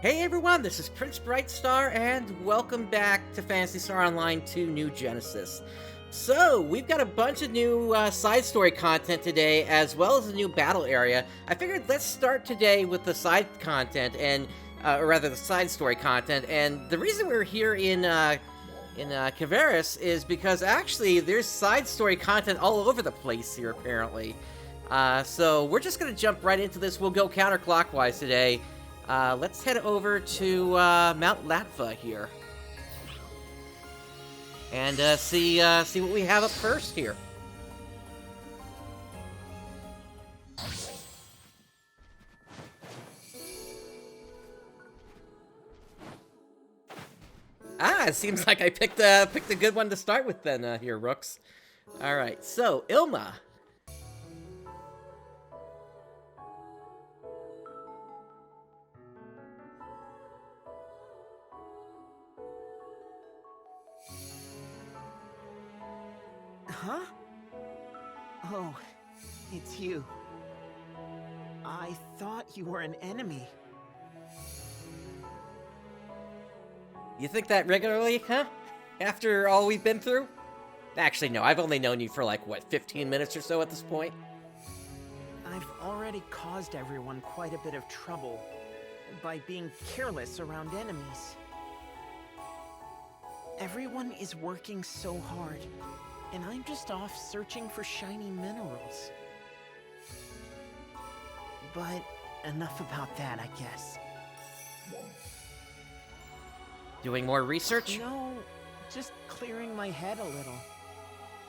Hey everyone, this is PrinceBrightstar, and welcome back to Phantasy Star Online 2 New Genesis. So, we've got a bunch of new side story content today, as well as a new battle area. I figured let's start today with the side content, or rather the side story content, and the reason we're here in Caveris is because actually there's side story content all over the place here, apparently. So we're just gonna jump right into this. We'll go counterclockwise today. Let's head over to Mount Latva here, and see what we have up first here. It seems like I picked a good one to start with then here, Rooks. All right, so Ilma. Huh? Oh, it's you. I thought you were an enemy. You think that regularly, huh? After all we've been through? Actually, no, I've only known you for like, what, 15 minutes or so at this point? I've already caused everyone quite a bit of trouble by being careless around enemies. Everyone is working so hard, and I'm just off searching for shiny minerals. But enough about that, I guess. Doing more research? No, just clearing my head a little.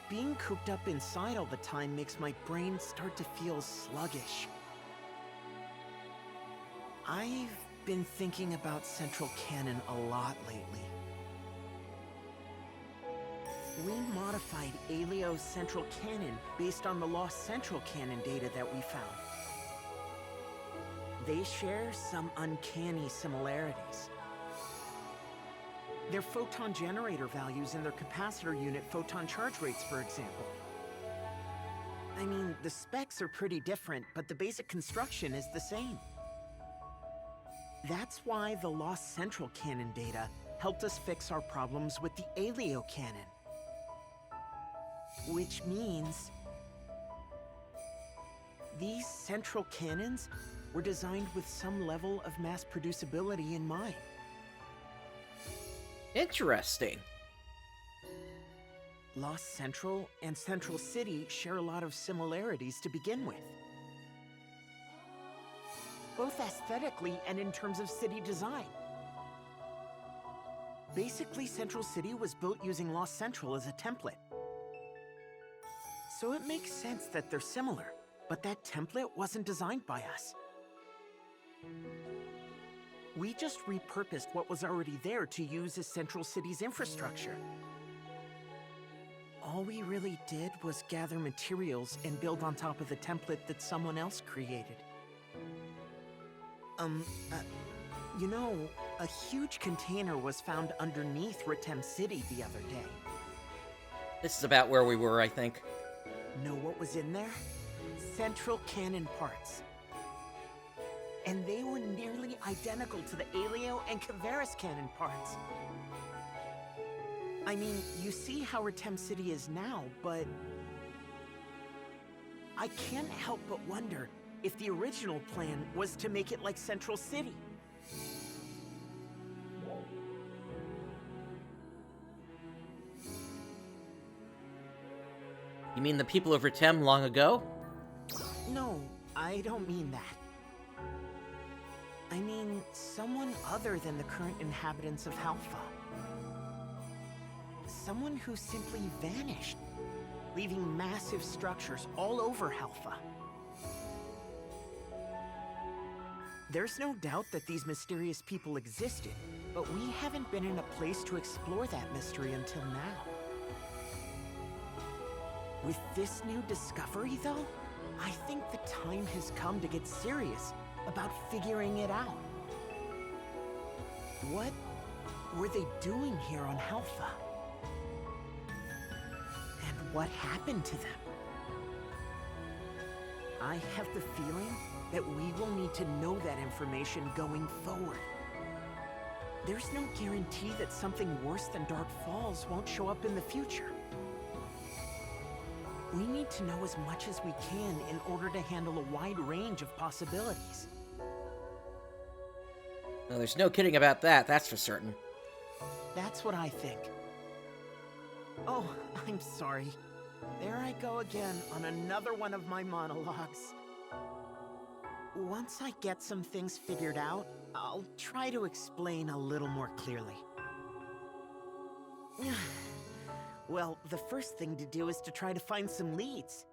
Being cooped up inside all the time makes my brain start to feel sluggish. I've been thinking about Central Cannon a lot lately. We modified Aelio's Central Cannon based on the lost Central Cannon data that we found. They share some uncanny similarities. Their photon generator values and their capacitor unit photon charge rates, for example. I mean, the specs are pretty different, but the basic construction is the same. That's why the lost Central Cannon data helped us fix our problems with the Aelio Cannon. Which means these Central Cannons were designed with some level of mass producibility in mind. Interesting. Lost Central and Central City share a lot of similarities to begin with. Both aesthetically and in terms of city design. Basically, Central City was built using Lost Central as a template. So it makes sense that they're similar, but that template wasn't designed by us. We just repurposed what was already there to use as Central City's infrastructure. All we really did was gather materials and build on top of the template that someone else created. You know, a huge container was found underneath Ritem City the other day. This is about where we were, I think. Know what was in there? Central Cannon parts. And they were nearly identical to the Aelio and Caveris cannon parts. I mean, you see how Ritem City is now, but I can't help but wonder if the original plan was to make it like Central City. You mean the people of Ritem long ago? No, I don't mean that. I mean, someone other than the current inhabitants of Halpha. Someone who simply vanished, leaving massive structures all over Halpha. There's no doubt that these mysterious people existed, but we haven't been in a place to explore that mystery until now. With this new discovery, though, I think the time has come to get serious about figuring it out. What were they doing here on Halpha? And what happened to them? I have the feeling that we will need to know that information going forward. there's no guarantee that something worse than Dark Falls won't show up in the future. We need to know as much as we can in order to handle a wide range of possibilities. Well, there's no kidding about that, that's for certain. That's what I think. Oh, I'm sorry. There I go again on another one of my monologues. Once I get some things figured out, I'll try to explain a little more clearly. Well, the first thing to do is to try to find some leads.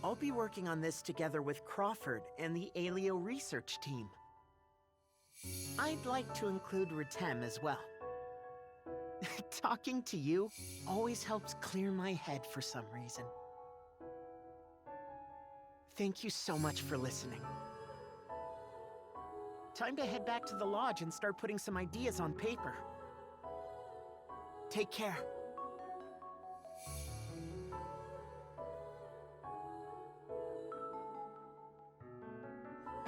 I'll be working on this together with Crawford and the Alio research team. I'd like to include Ritem as well. Talking to you always helps clear my head for some reason. Thank you so much for listening. Time to head back to the lodge and start putting some ideas on paper. Take care.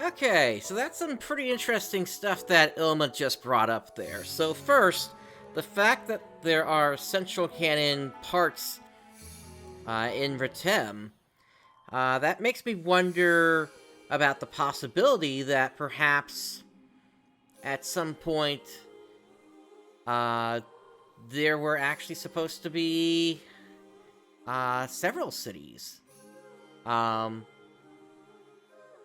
Okay, so that's some pretty interesting stuff that Ilma just brought up there. So first, the fact that there are central canon parts in Ritem, that makes me wonder about the possibility that perhaps at some point there were actually supposed to be several cities.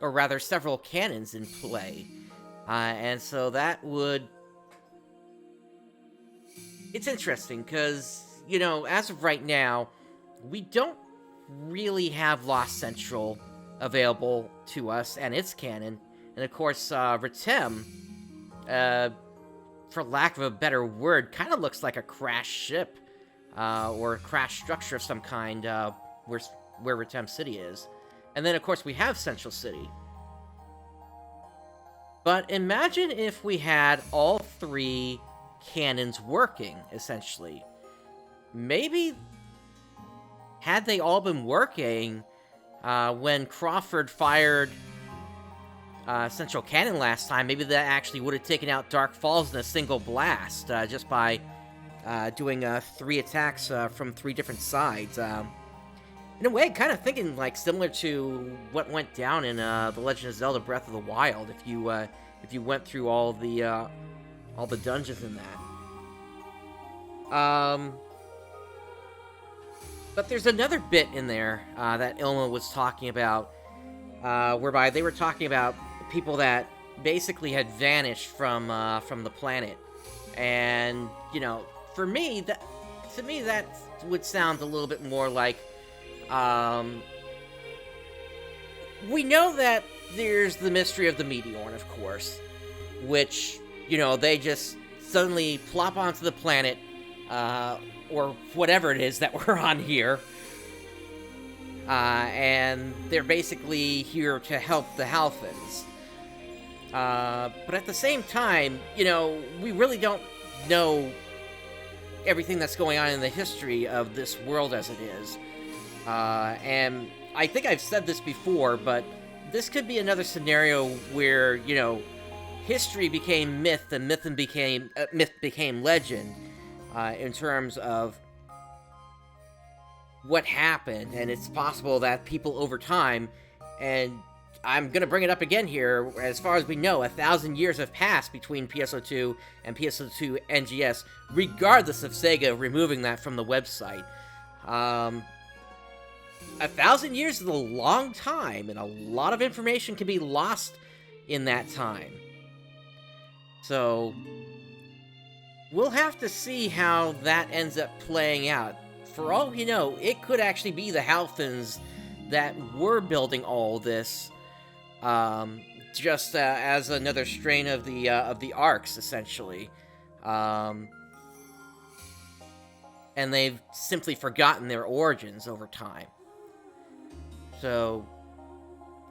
Or rather, several cannons in play. And so that would... It's interesting, because, you know, as of right now, we don't really have Lost Central available to us and its canon. And of course, Ritem, for lack of a better word, kind of looks like a crashed ship, or a crashed structure of some kind, where Ritem City is. And then, of course, we have Central City. But imagine if we had all three cannons working, essentially. Maybe, had they all been working when Crawford fired Central Cannon last time, maybe that actually would have taken out Dark Falls in a single blast, just by doing 3 attacks from 3 different sides. In a way, kind of thinking like similar to what went down in The Legend of Zelda: Breath of the Wild. If you went through all the dungeons in that. But there's another bit in there that Ilma was talking about, whereby they were talking about people that basically had vanished from the planet, and you know, to me that would sound a little bit more like. We know that there's the mystery of the Meteorn, of course, which, you know, they just suddenly plop onto the planet, or whatever it is that we're on here, and they're basically here to help the Halfins. But at the same time, you know, we really don't know everything that's going on in the history of this world as it is. And I think I've said this before, but this could be another scenario where, you know, history became myth and myth became legend, in terms of what happened. And it's possible that people over time, and I'm gonna bring it up again here, as far as we know, 1,000 years have passed between PSO2 and PSO2 NGS, regardless of Sega removing that from the website. 1,000 years is a long time, and a lot of information can be lost in that time. So, we'll have to see how that ends up playing out. For all we know, it could actually be the Halfins that were building all this, just as another strain of the Arcs, essentially. And they've simply forgotten their origins over time. So,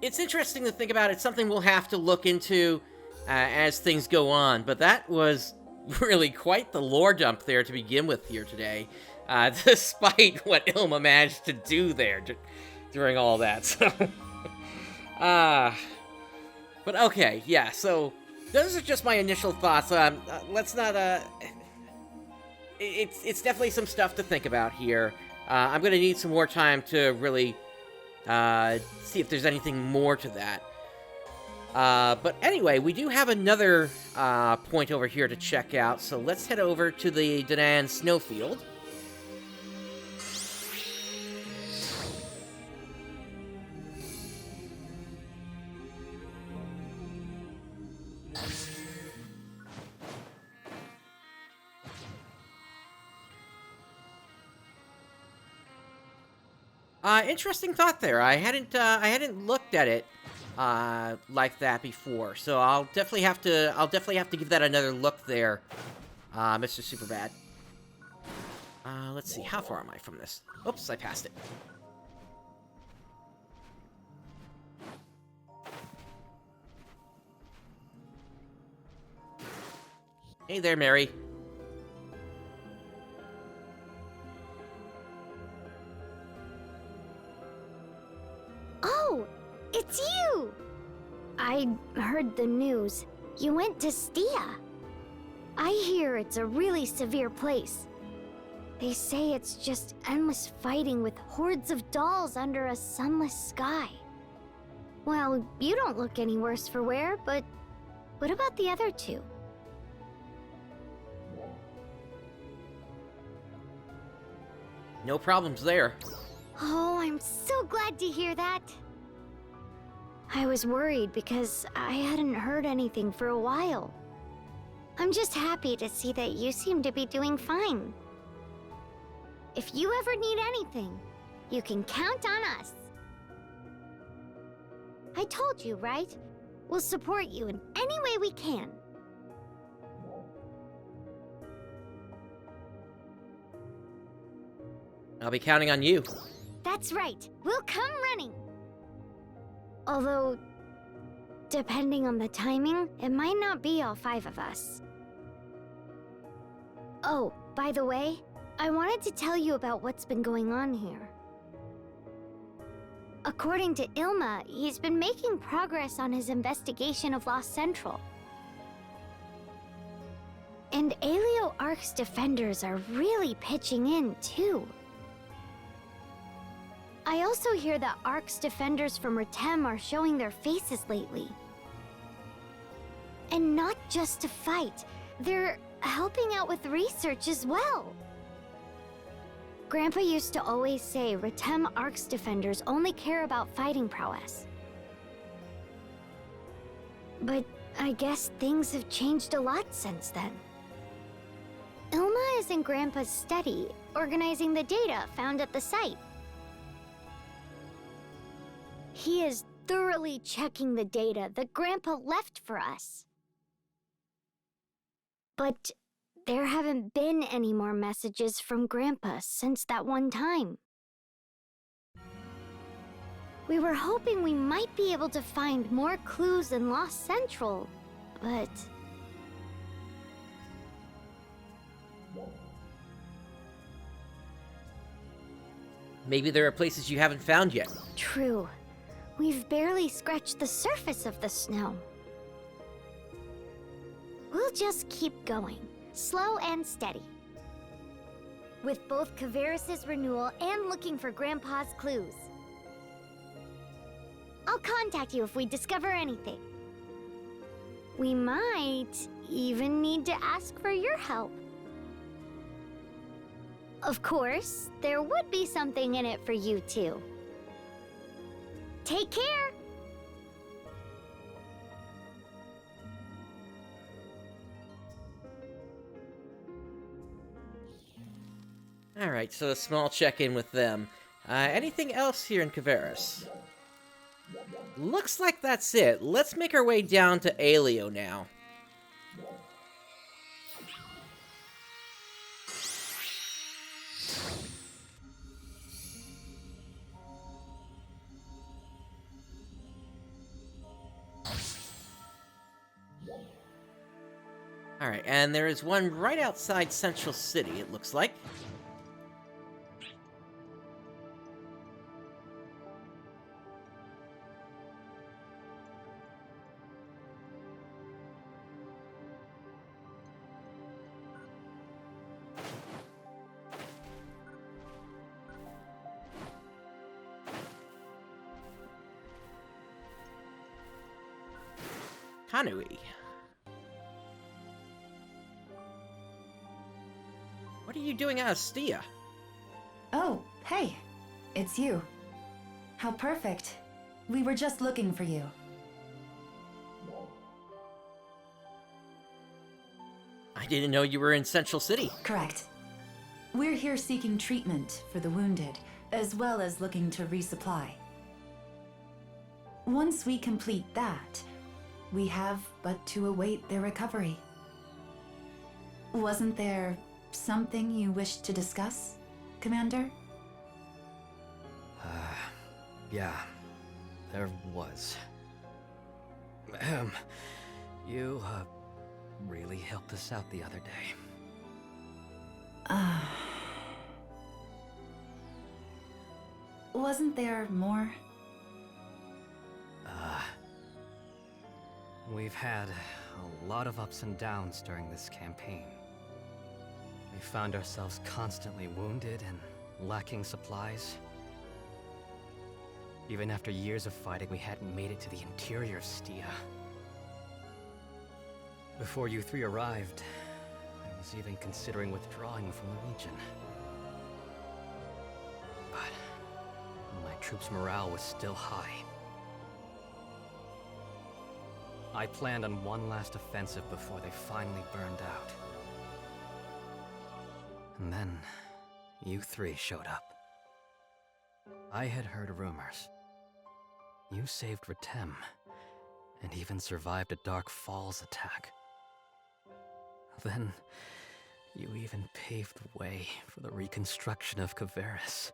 it's interesting to think about. It's something we'll have to look into as things go on. But that was really quite the lore dump there to begin with here today, despite what Ilma managed to do there during all that. So, but okay, yeah, so Those are just my initial thoughts. Let's not. It's definitely some stuff to think about here. I'm gonna need some more time to really see if there's anything more to that. But anyway, we do have another point over here to check out, so let's head over to the Danan snowfield. Interesting thought there. I hadn't looked at it like that before, so I'll definitely have to give that another look there, Mr. Superbad. Let's see, how far am I from this? Oops, I passed it. Hey there, Mary. Oh, it's you! I heard the news. You went to Stia. I hear it's a really severe place. They say it's just endless fighting with hordes of dolls under a sunless sky. Well, you don't look any worse for wear, but what about the other two? No problems there. Oh, I'm so glad to hear that. I was worried because I hadn't heard anything for a while. I'm just happy to see that you seem to be doing fine. If you ever need anything, you can count on us. I told you, right? We'll support you in any way we can. I'll be counting on you. That's right. We'll come running. Although, depending on the timing, it might not be all 5 of us. Oh, by the way, I wanted to tell you about what's been going on here. According to Ilma, he's been making progress on his investigation of Lost Central. And Aelio Ark's defenders are really pitching in, too. I also hear that Ark's defenders from Retem are showing their faces lately. And not just to fight, they're helping out with research as well. Grandpa used to always say Retem Ark's defenders only care about fighting prowess. But I guess things have changed a lot since then. Ilma is in Grandpa's study, organizing the data found at the site. He is thoroughly checking the data that Grandpa left for us. But there haven't been any more messages from Grandpa since that one time. We were hoping we might be able to find more clues in Lost Central, but... Maybe there are places you haven't found yet. True. We've barely scratched the surface of the snow. We'll just keep going, slow and steady. With both Kavaris' renewal and looking for Grandpa's clues. I'll contact you if we discover anything. We might even need to ask for your help. Of course, there would be something in it for you too. Take care! Alright, so a small check-in with them. Anything else here in Kavaris? Looks like that's it. Let's make our way down to Aelio now. Alright, and there is one right outside Central City, it looks like. Kanui. What are you doing out of Stia? Oh, hey. It's you. How perfect. We were just looking for you. I didn't know you were in Central City. Correct. We're here seeking treatment for the wounded, as well as looking to resupply. Once we complete that, we have but to await their recovery. Wasn't there something you wished to discuss, Commander? Yeah, there was. You, really helped us out the other day. Wasn't there more? We've had a lot of ups and downs during this campaign. We found ourselves constantly wounded and lacking supplies. Even after years of fighting, we hadn't made it to the interior of Stia. Before you three arrived, I was even considering withdrawing from the region. But my troops' morale was still high. I planned on one last offensive before they finally burned out. And then, you three showed up. I had heard rumors. You saved Ritem, and even survived a Dark Falls attack. Then, you even paved the way for the reconstruction of Kavaris.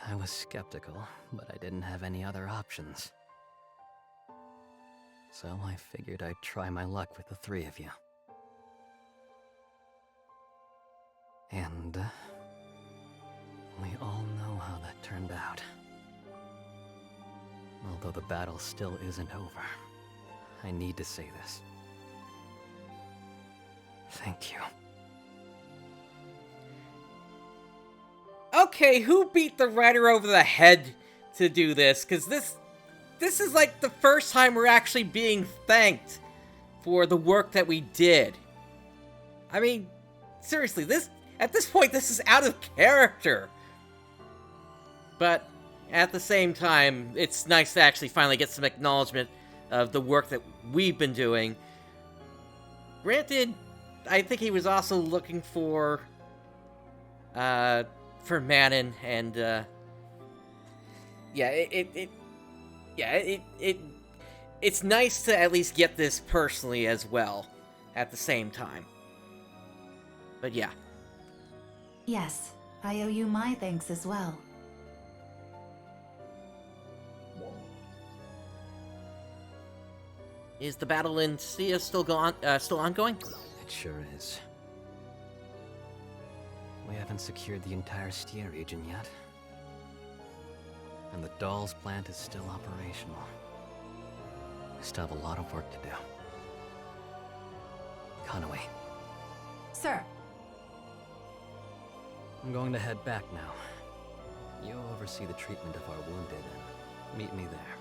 I was skeptical, but I didn't have any other options. So I figured I'd try my luck with the three of you. And we all know how that turned out. Although the battle still isn't over, I need to say this. Thank you. Okay, who beat the writer over the head to do this? Because this is like the first time we're actually being thanked for the work that we did. I mean, seriously, at this point, this is out of character. But at the same time, it's nice to actually finally get some acknowledgement of the work that we've been doing. Granted, I think he was also looking for Manon, and it's nice to at least get this personally as well at the same time. But yeah. Yes, I owe you my thanks as well. Is the battle in Stia still ongoing? It sure is. We haven't secured the entire Stia region yet. And the Dolls plant is still operational. We still have a lot of work to do. Kanui. Sir. I'm going to head back now. You oversee the treatment of our wounded and meet me there.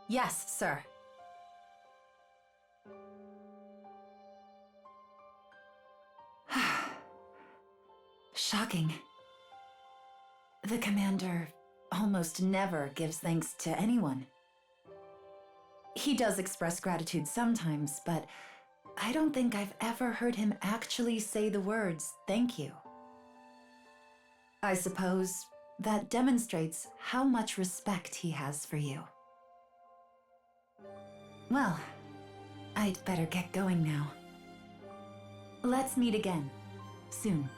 Yes, sir. Shocking. The commander almost never gives thanks to anyone. He does express gratitude sometimes, but I don't think I've ever heard him actually say the words, thank you. I suppose that demonstrates how much respect he has for you. Well, I'd better get going now. Let's meet again, soon.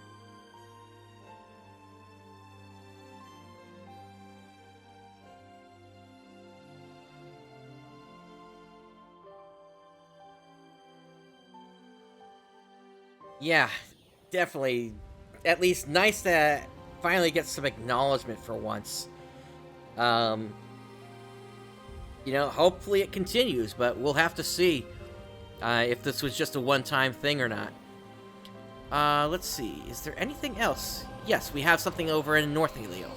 Yeah, definitely. At least nice to finally get some acknowledgement for once. You know, hopefully it continues, but we'll have to see if this was just a one-time thing or not. Let's see. Is there anything else? Yes, we have something over in North Helio.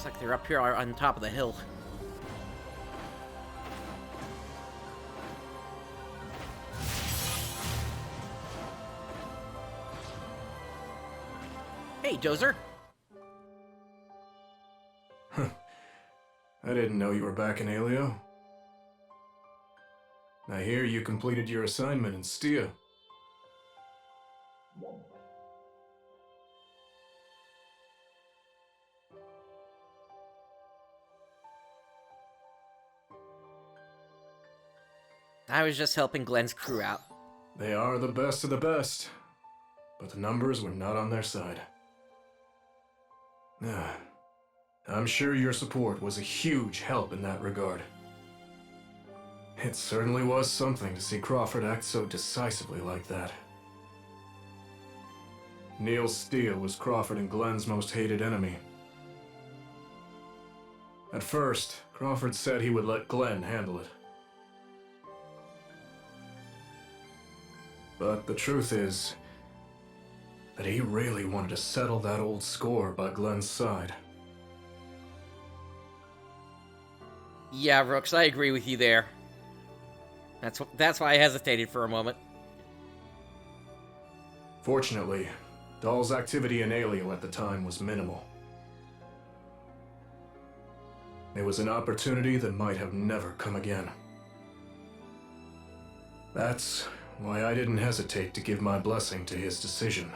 like they're up here on top of the hill. Hey, Dozer. I didn't know you were back in Alio. I hear you completed your assignment in Stia. I was just helping Glenn's crew out. They are the best of the best, but the numbers were not on their side. I'm sure your support was a huge help in that regard. It certainly was something to see Crawford act so decisively like that. Neil Stia was Crawford and Glenn's most hated enemy. At first, Crawford said he would let Glenn handle it. But the truth is that he really wanted to settle that old score by Glenn's side. Yeah, Rooks, I agree with you there. That's why I hesitated for a moment. Fortunately, Dahl's activity in Alio at the time was minimal. It was an opportunity that might have never come again. That's why I didn't hesitate to give my blessing to his decision.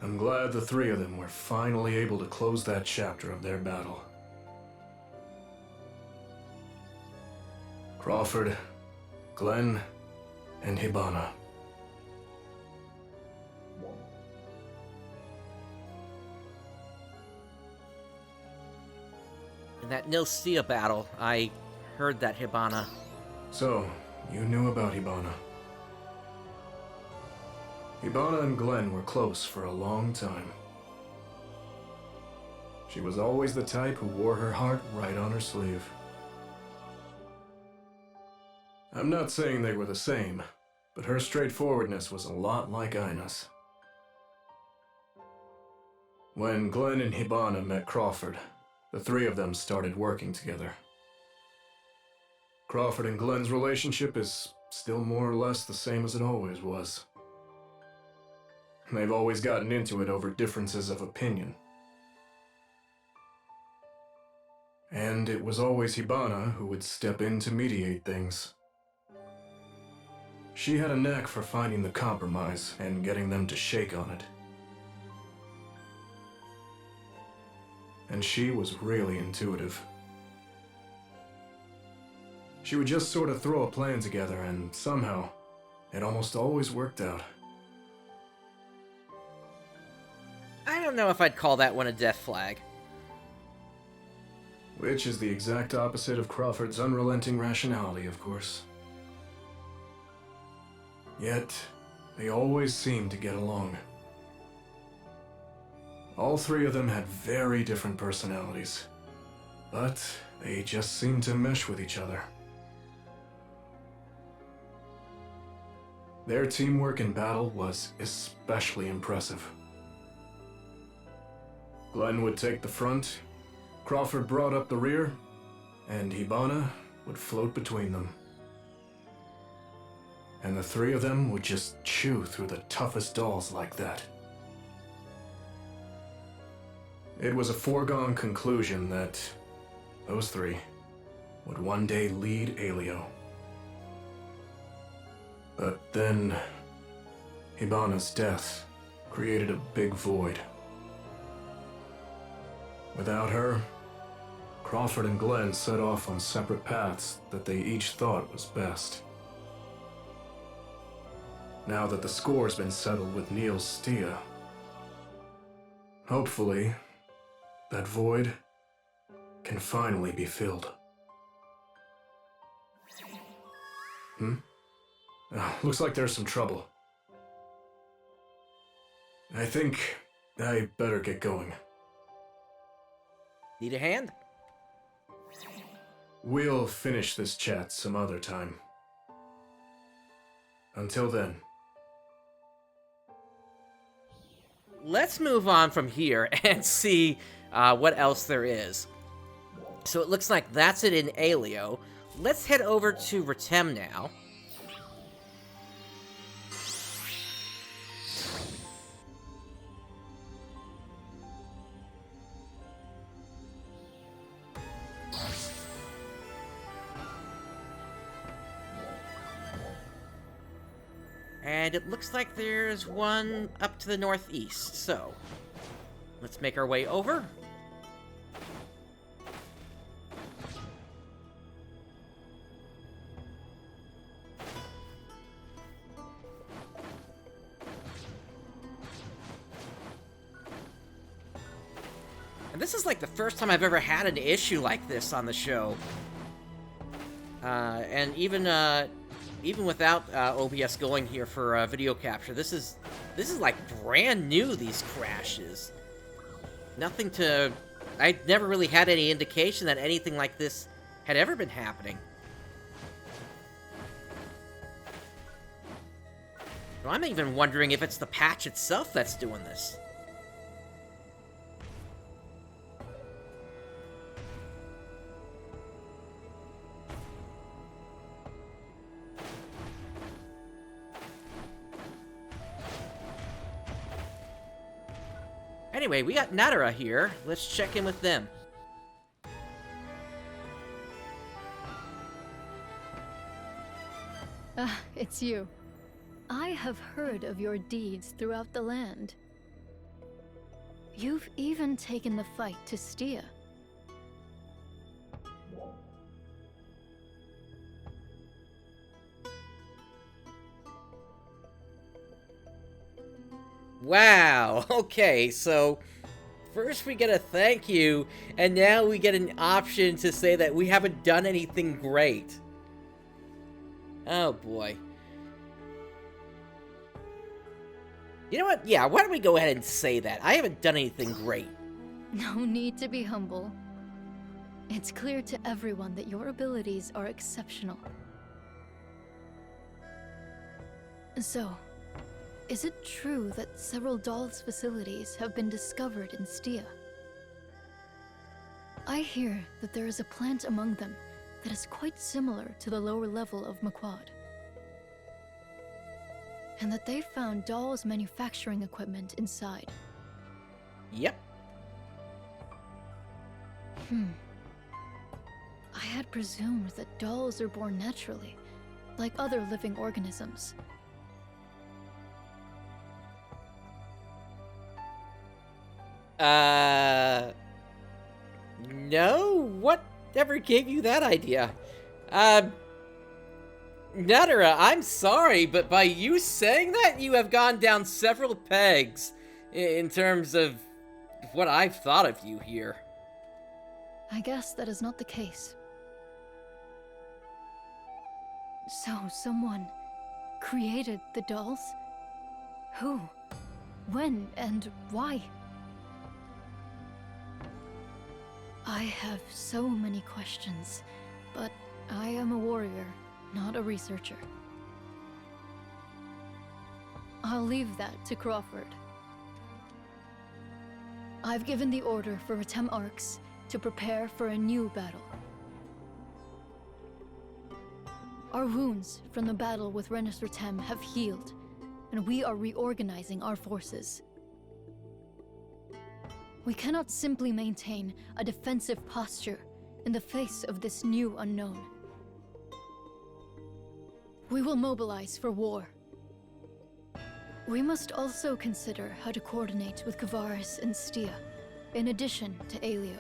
I'm glad the three of them were finally able to close that chapter of their battle. Crawford, Glenn, and Hibana. In that Nil Stia battle, I heard that Hibana... So, you knew about Hibana. Hibana and Glenn were close for a long time. She was always the type who wore her heart right on her sleeve. I'm not saying they were the same, but her straightforwardness was a lot like Ina's. When Glenn and Hibana met Crawford, the three of them started working together. Crawford and Glenn's relationship is still more or less the same as it always was. They've always gotten into it over differences of opinion. And it was always Hibana who would step in to mediate things. She had a knack for finding the compromise and getting them to shake on it. And she was really intuitive. She would just sort of throw a plan together and somehow, it almost always worked out. I don't know if I'd call that one a death flag. Which is the exact opposite of Crawford's unrelenting rationality, of course. Yet, they always seemed to get along. All three of them had very different personalities, but they just seemed to mesh with each other. Their teamwork in battle was especially impressive. Glenn would take the front, Crawford brought up the rear, and Hibana would float between them. And the three of them would just chew through the toughest dolls like that. It was a foregone conclusion that those three would one day lead Alio. But then, Hibana's death created a big void. Without her, Crawford and Glenn set off on separate paths that they each thought was best. Now that the score's been settled with Neil Stia, hopefully, that void can finally be filled. Looks like there's some trouble. I think I better get going. Need a hand? We'll finish this chat some other time. Until then. let's move on from here and see what else there is. So it looks like that's it in Aelio. Let's head over to Retem now. And it looks like there's one up to the northeast, so let's make our way over. And this is like the first time I've ever had an issue like this on the show. And even without OBS going here for video capture, this is like brand new, these crashes. Nothing to... I'd never really had any indication that anything like this had ever been happening. Well, I'm even wondering if it's the patch itself that's doing this. Anyway, we got Natara here. Let's check in with them. It's you. I have heard of your deeds throughout the land. You've even taken the fight to Stia. Wow, okay, so first we get a thank you, and now we get an option to say that we haven't done anything great. Oh boy. You know what? Yeah, why don't we go ahead and say that? I haven't done anything great. No need to be humble. It's clear to everyone that your abilities are exceptional. So, is it true that several dolls' facilities have been discovered in Stia? I hear that there is a plant among them that is quite similar to the lower level of Maquad. And that they found dolls' manufacturing equipment inside. Yep. I had presumed that dolls are born naturally, like other living organisms. No? Whatever gave you that idea? Natara, I'm sorry, but by you saying that, you have gone down several pegs in terms of what I've thought of you here. I guess that is not the case. So, someone created the dolls? Who? When? And why? I have so many questions, but I am a warrior, not a researcher. I'll leave that to Crawford. I've given the order for Retem Arcs to prepare for a new battle. Our wounds from the battle with Renus Retem have healed, and we are reorganizing our forces. We cannot simply maintain a defensive posture in the face of this new unknown. We will mobilize for war. We must also consider how to coordinate with Kavaris and Stia, in addition to Aelio.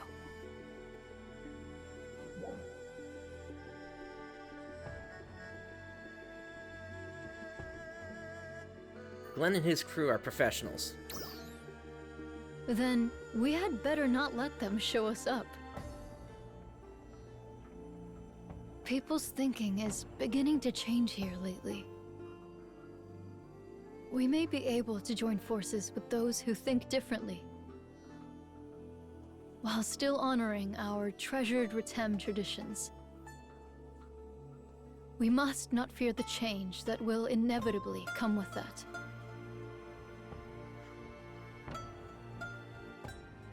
Glenn and his crew are professionals. Then, we had better not let them show us up. People's thinking is beginning to change here lately. We may be able to join forces with those who think differently, while still honoring our treasured Retem traditions. We must not fear the change that will inevitably come with that.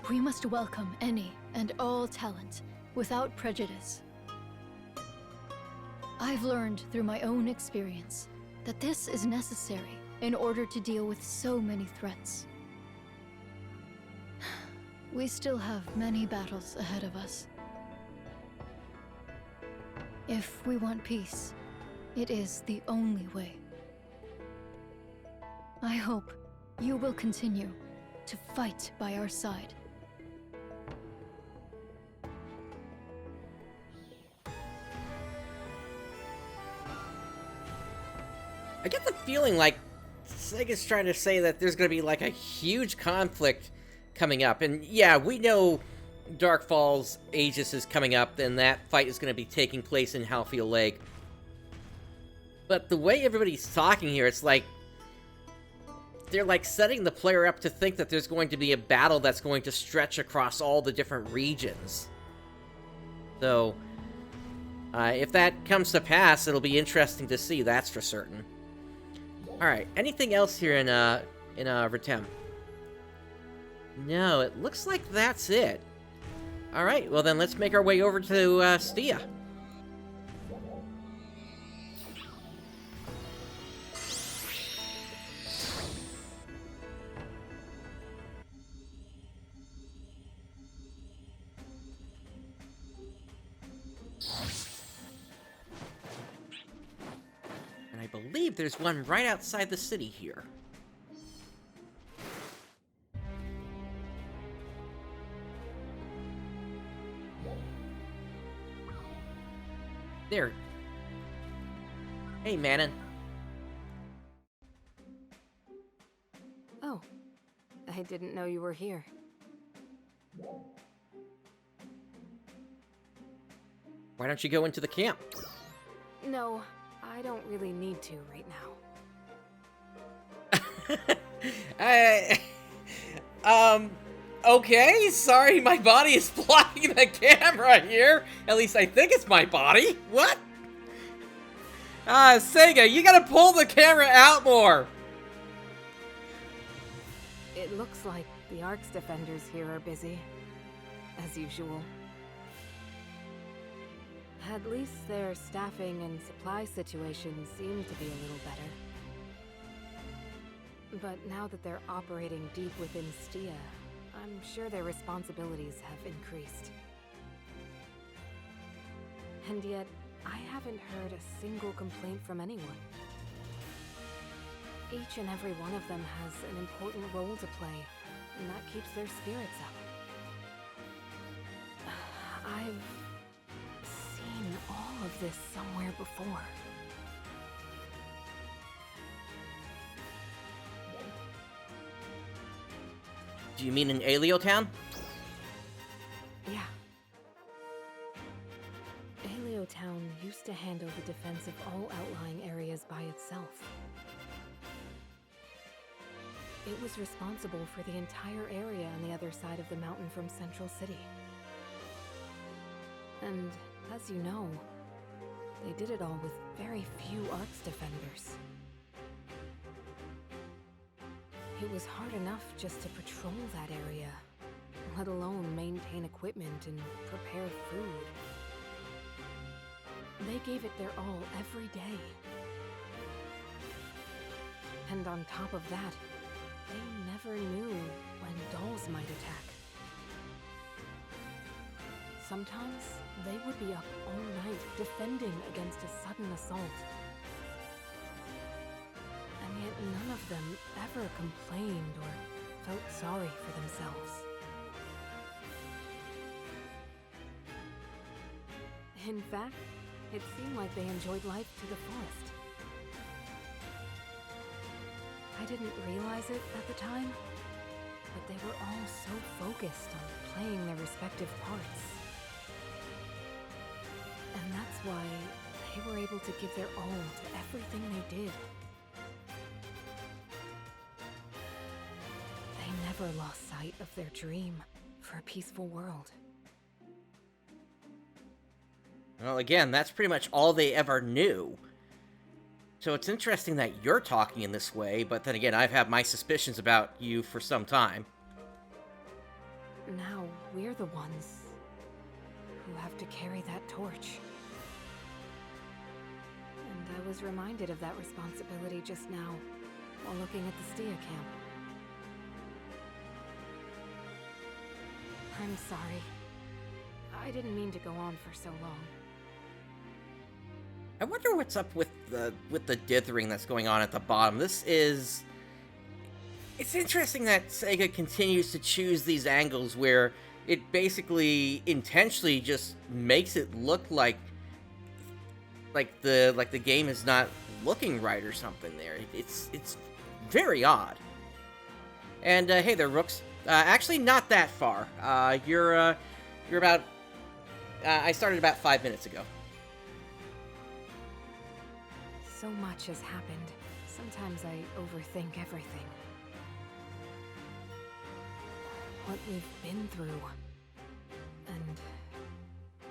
We must welcome any and all talent, without prejudice. I've learned through my own experience that this is necessary in order to deal with so many threats. We still have many battles ahead of us. If we want peace, it is the only way. I hope you will continue to fight by our side. I get the feeling like Sega's trying to say that there's going to be like a huge conflict coming up. And yeah, we know Dark Falls Aegis is coming up, and that fight is going to be taking place in Halfield Lake. But the way everybody's talking here, it's like they're like setting the player up to think that there's going to be a battle that's going to stretch across all the different regions. So, if that comes to pass, it'll be interesting to see, that's for certain. Alright, anything else here in Retem? No, it looks like that's it. Alright, well then let's make our way over to Stia. And I believe there's one right outside the city here. There. Hey, Manon. Oh, I didn't know you were here. Why don't you go into the camp? No, I don't really need to right now. Okay, sorry, my body is blocking the camera here. At least I think it's my body. What? Sega, you gotta pull the camera out more. It looks like the Ark's defenders here are busy, as usual. At least their staffing and supply situation seem to be a little better. But now that they're operating deep within Stia, I'm sure their responsibilities have increased. And yet, I haven't heard a single complaint from anyone. Each and every one of them has an important role to play, and that keeps their spirits up. I've seen all of this somewhere before. Do you mean in Aleo Town? Yeah. Aleo Town used to handle the defense of all outlying areas by itself. It was responsible for the entire area on the other side of the mountain from Central City. And, as you know, they did it all with very few Ark's defenders. It was hard enough just to patrol that area, let alone maintain equipment and prepare food. They gave it their all every day. And on top of that, they never knew when dolls might attack. Sometimes they would be up all night defending against a sudden assault. And yet none of them ever complained or felt sorry for themselves. In fact, it seemed like they enjoyed life to the fullest. I didn't realize it at the time, but they were all so focused on playing their respective parts. And that's why they were able to give their all to everything they did. They never lost sight of their dream for a peaceful world. Well, again, that's pretty much all they ever knew. So it's interesting that you're talking in this way, but then again, I've had my suspicions about you for some time. now we're the ones who have to carry that torch. And I was reminded of that responsibility just now while looking at the Stia camp. I'm sorry. I didn't mean to go on for so long. I wonder what's up with the dithering that's going on at the bottom. It's interesting that Sega continues to choose these angles where it basically intentionally just makes it look like the game is not looking right or something there. It's very odd. And hey there, Rooks. Actually, not that far. You're about. I started about 5 minutes ago. So much has happened. Sometimes I overthink everything. What we've been through, and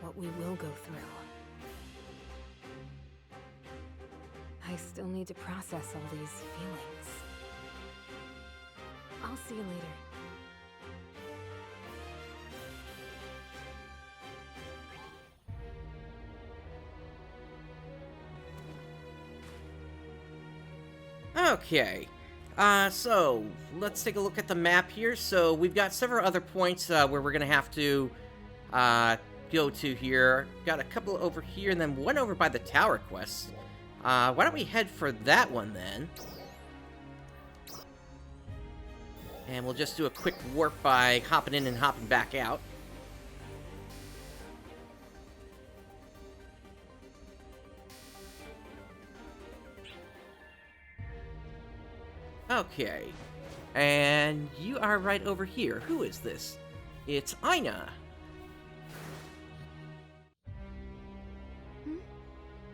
what we will go through. I still need to process all these feelings. I'll see you later. Okay, so let's take a look at the map here. So we've got several other points where we're gonna have to go to here. Got a couple over here, and then one over by the tower quest. Why don't we head for that one then? And we'll just do a quick warp by hopping in and hopping back out. Okay, and you are right over here. Who is this? It's Aina.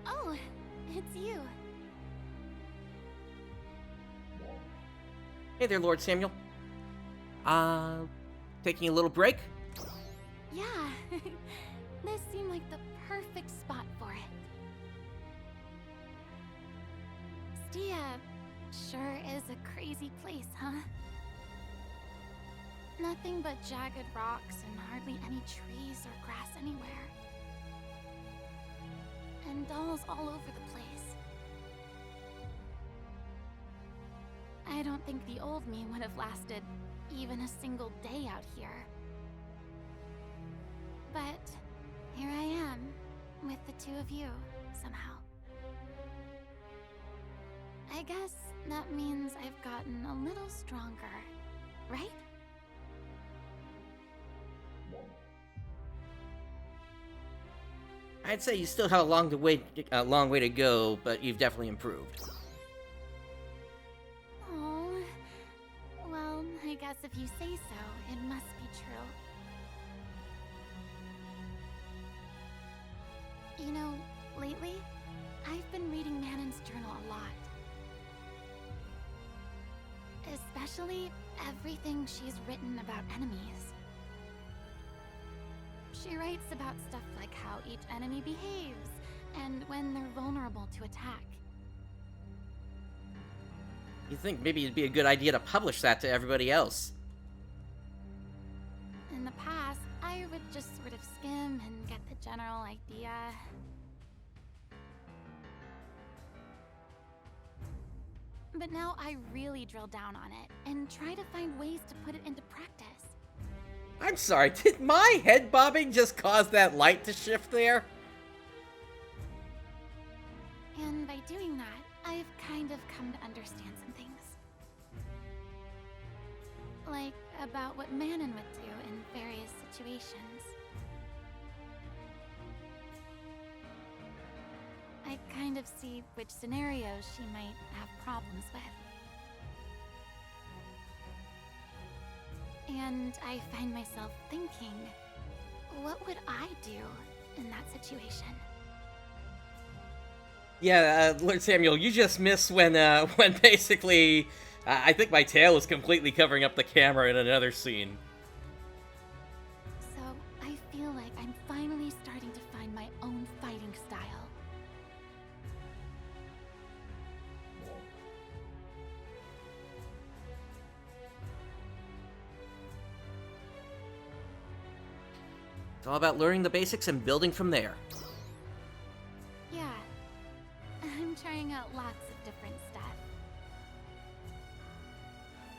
Oh, it's you. Hey there, Lord Samuel. Taking a little break? Yeah, this seemed like the perfect spot for it. Stia sure is a crazy place, huh? Nothing but jagged rocks and hardly any trees or grass anywhere. And dolls all over the place. I don't think the old me would have lasted even a single day out here. But here I am, with the two of you, somehow. I guess that means I've gotten a little stronger, right? I'd say you still have a long way to go, but you've definitely improved. Oh, well, I guess if you say so, it must be true. You know, lately, I've been reading Manon's journal a lot. Especially everything she's written about enemies. She writes about stuff like how each enemy behaves, and when they're vulnerable to attack. You think maybe it'd be a good idea to publish that to everybody else? In the past, I would just sort of skim and get the general idea. But now I really drill down on it and try to find ways to put it into practice. I'm sorry, did my head bobbing just cause that light to shift there? And by doing that, I've kind of come to understand some things. Like about what Manon would do in various situations. I kind of see which scenarios she might have problems with. And I find myself thinking, what would I do in that situation? Yeah, Lord Samuel, you just missed when basically, I think my tail was completely covering up the camera in another scene. So I feel like I'm finally starting to find my own fighting style. It's all about learning the basics and building from there. Yeah. I'm trying out lots of different stuff.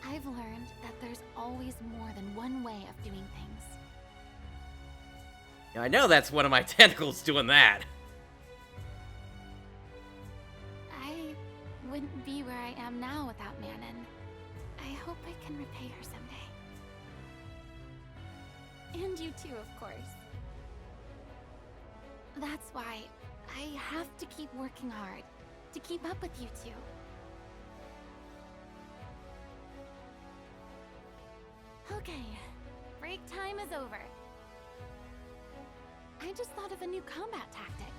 I've learned that there's always more than one way of doing things. I know that's one of my tentacles doing that. I wouldn't be where I am now without Manon. I hope I can repay her someday. And you too, of course. That's why I have to keep working hard to keep up with you two. Okay, break time is over. I just thought of a new combat tactic.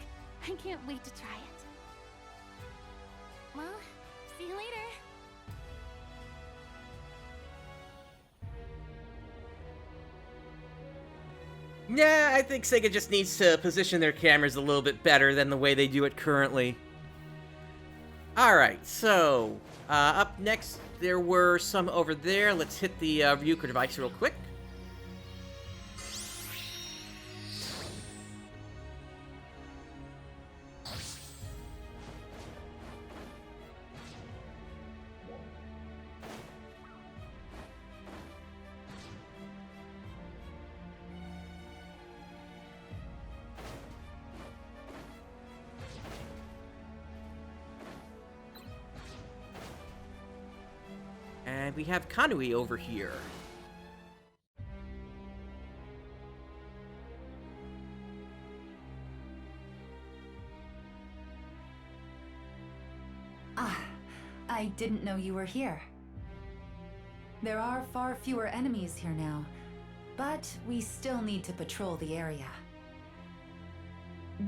I can't wait to try it. Well, see you later. Nah, I think Sega just needs to position their cameras a little bit better than the way they do it currently. Alright, so, up next, there were some over there. Let's hit the Ryuko device real quick. And we have Kanui over here. Ah, I didn't know you were here. There are far fewer enemies here now, but we still need to patrol the area.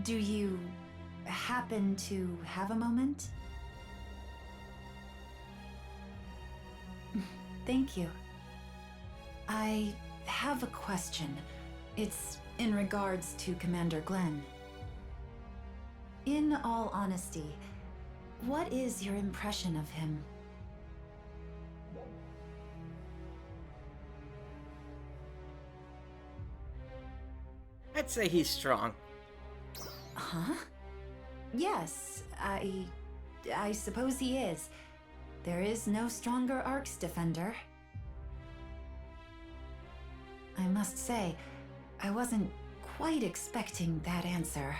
Do you happen to have a moment? Thank you. I have a question. It's in regards to Commander Glenn. In all honesty, what is your impression of him? I'd say he's strong. Huh? Yes, I suppose he is. There is no stronger Ark's defender. I must say, I wasn't quite expecting that answer.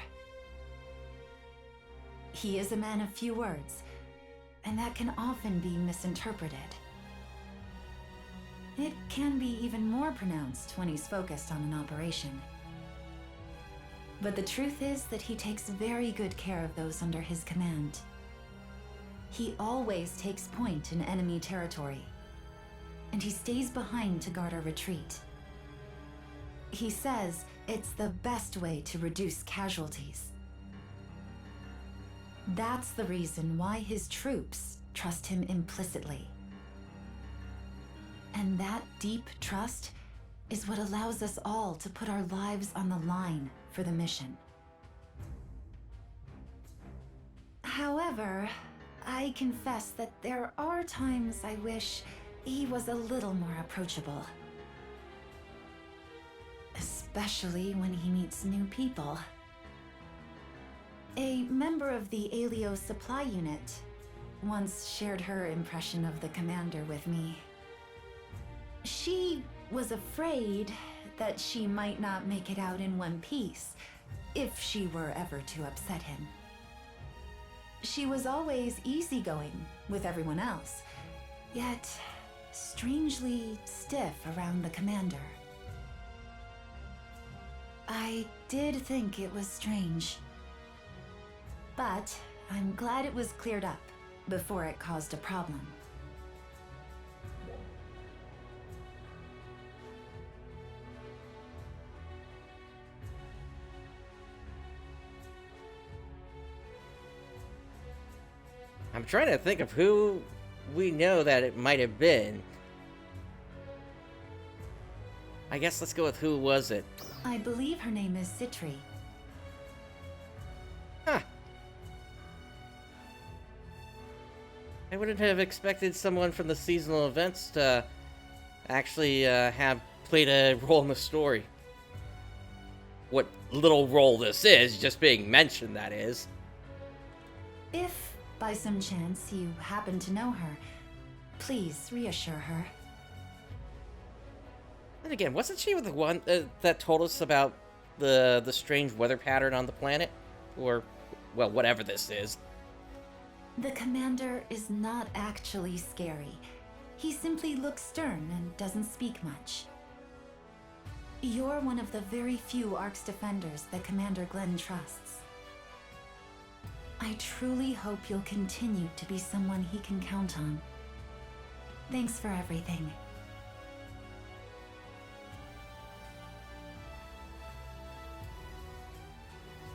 He is a man of few words, and that can often be misinterpreted. It can be even more pronounced when he's focused on an operation. But the truth is that he takes very good care of those under his command. He always takes point in enemy territory, and he stays behind to guard our retreat. He says it's the best way to reduce casualties. That's the reason why his troops trust him implicitly. And that deep trust is what allows us all to put our lives on the line for the mission. However, I confess that there are times I wish he was a little more approachable. Especially when he meets new people. A member of the Alio supply unit once shared her impression of the commander with me. She was afraid that she might not make it out in one piece if she were ever to upset him. She was always easygoing with everyone else, yet strangely stiff around the commander. I did think it was strange. But I'm glad it was cleared up before it caused a problem. I'm trying to think of who we know that it might have been. I guess let's go with who was it. I believe her name is Citri. Huh. I wouldn't have expected someone from the seasonal events to actually have played a role in the story. what little role this is, just being mentioned, that is. If, by some chance, you happen to know her, please reassure her. And again, wasn't she the one that told us about the strange weather pattern on the planet? Or, well, whatever this is. The commander is not actually scary. He simply looks stern and doesn't speak much. You're one of the very few Ark's defenders that Commander Glenn trusts. I truly hope you'll continue to be someone he can count on. Thanks for everything.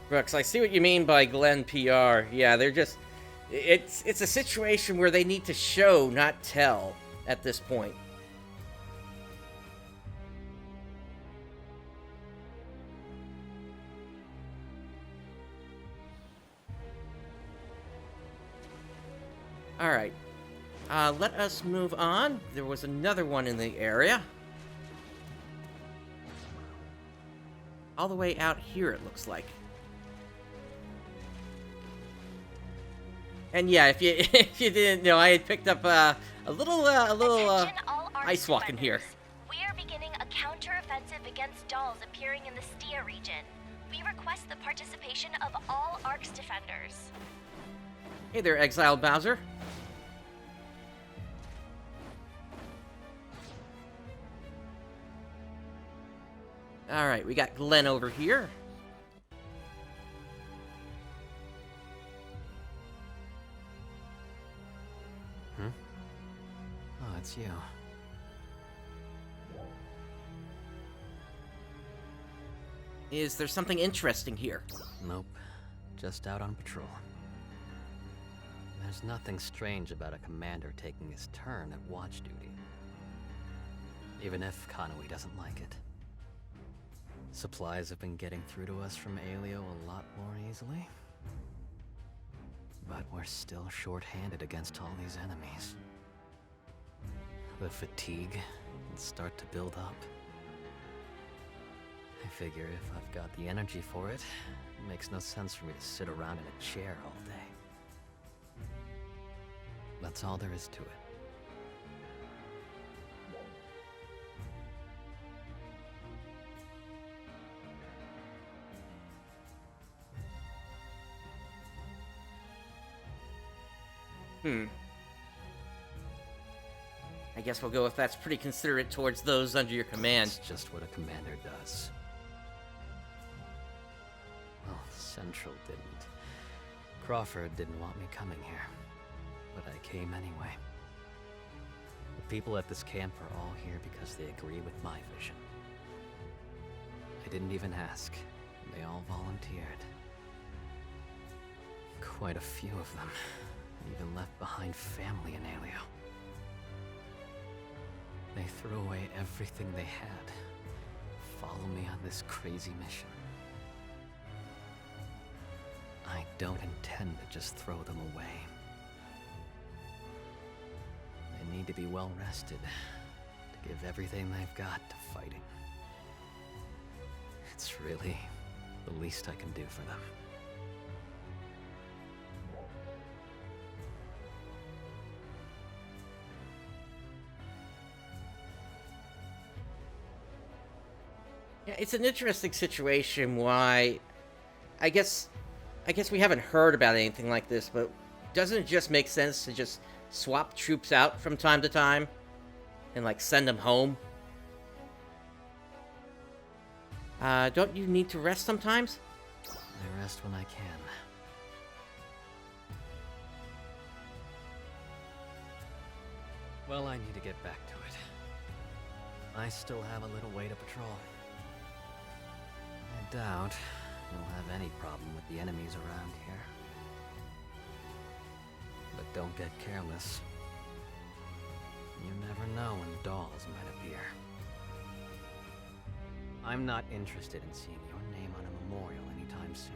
Brooks, I see what you mean by Glenn PR. Yeah, they're just... It's a situation where they need to show, not tell, at this point. Alright. Let us move on. There was another one in the area. All the way out here, it looks like. And yeah, if you didn't know, I had picked up a little ice walking here. We are beginning a counter-offensive against dolls appearing in the Stia region. We request the participation of all Ark's defenders. Hey there, exiled Bowser. Alright, we got Glenn over here. Oh, it's you. Is there something interesting here? Nope. Just out on patrol. There's nothing strange about a commander taking his turn at watch duty. Even if Kanui doesn't like it. Supplies have been getting through to us from Aelio a lot more easily. But we're still short-handed against all these enemies. The fatigue can start to build up. I figure if I've got the energy for it, it makes no sense for me to sit around in a chair all day. That's all there is to it. I guess we'll go if that's pretty considerate towards those under your command. It's just what a commander does. Well, Central didn't. Crawford didn't want me coming here, but I came anyway. The people at this camp are all here because they agree with my vision. I didn't even ask. They all volunteered. Quite a few of them. Even left behind family in Aelio. They threw away everything they had. Follow me on this crazy mission. I don't intend to just throw them away. They need to be well rested, to give everything they've got to fighting. It's really the least I can do for them. Yeah, it's an interesting situation. Why? I guess we haven't heard about anything like this, but doesn't it just make sense to just swap troops out from time to time and like send them home? Don't you need to rest sometimes? I rest when I can. Well, I need to get back to it. I still have a little way to patrol. I doubt you'll have any problem with the enemies around here. But don't get careless. You never know when dolls might appear. I'm not interested in seeing your name on a memorial anytime soon.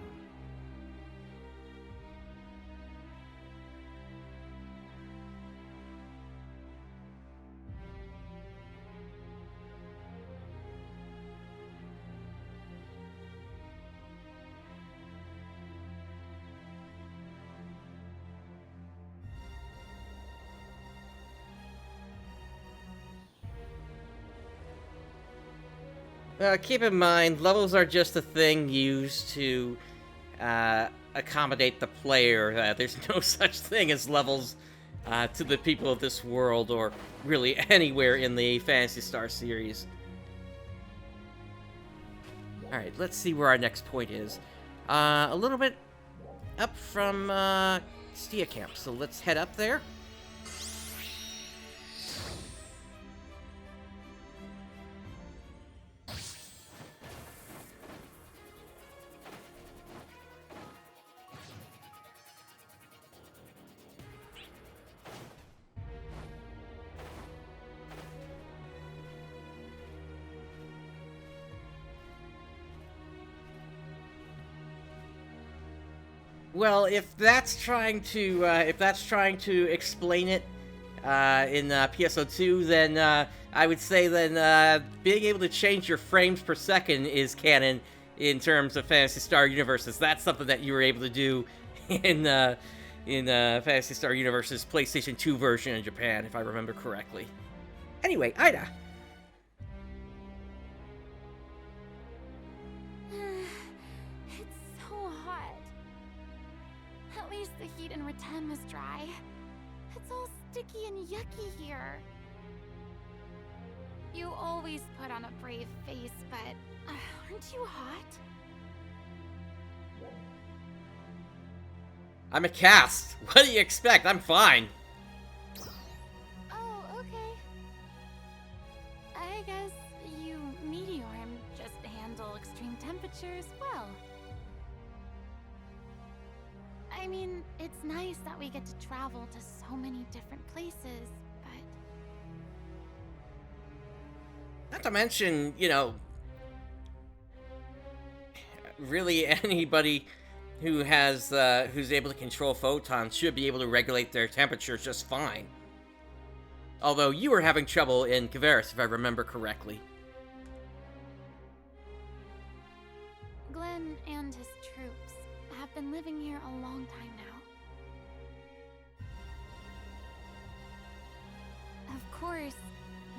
Keep in mind, levels are just a thing used to accommodate the player. There's no such thing as levels to the people of this world, or really anywhere in the Phantasy Star series. Alright, let's see where our next point is. A little bit up from Stia Camp, so let's head up there. Well, if that's trying to explain it in PSO2, then I would say then being able to change your frames per second is canon in terms of Phantasy Star Universes. That's something that you were able to do in Phantasy Star Universe's PlayStation 2 version in Japan, if I remember correctly. Anyway, Ida. The heat in Retem is dry. It's all sticky and yucky here. You always put on a brave face, but aren't you hot? I'm a cast. What do you expect? I'm fine. Oh, okay. I guess you Meteorm just handle extreme temperatures well. I mean, it's nice that we get to travel to so many different places, but... Not to mention, you know, really anybody who has, who's able to control photons should be able to regulate their temperature just fine. Although you were having trouble in Kavaris, if I remember correctly. Glenn and his troops have been living here a long time now. Of course,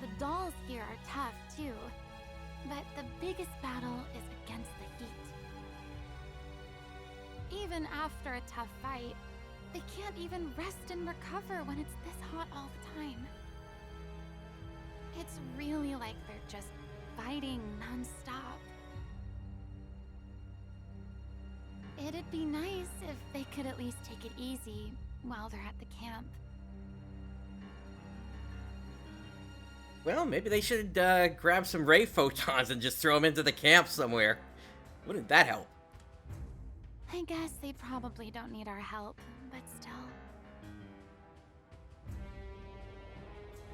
the dolls here are tough too, but the biggest battle is against the heat. Even after a tough fight, they can't even rest and recover when it's this hot all the time. It's really like they're just fighting non-stop. It'd be nice if they could at least take it easy while they're at the camp. Well, maybe they should grab some ray photons and just throw them into the camp somewhere. Wouldn't that help? I guess they probably don't need our help, but still.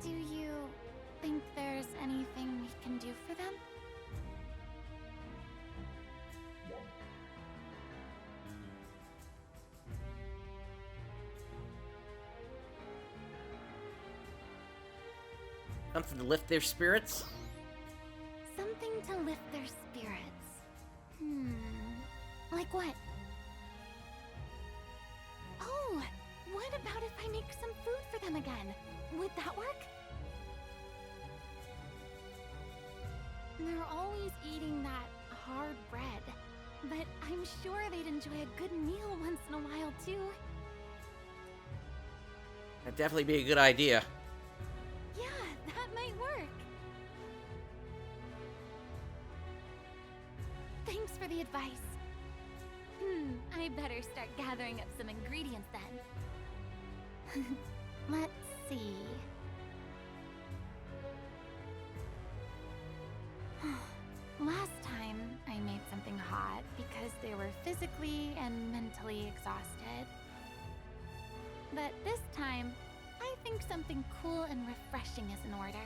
Do you think there's anything we can do for them? Something to lift their spirits? Something to lift their spirits. Like what? Oh, what about if I make some food for them again? Would that work? They're always eating that hard bread, but I'm sure they'd enjoy a good meal once in a while too. That'd definitely be a good idea. Yeah, that might work. Thanks for the advice. I better start gathering up some ingredients then. Let's see. Last time, I made something hot because they were physically and mentally exhausted. But this time, I think something cool and refreshing is in order.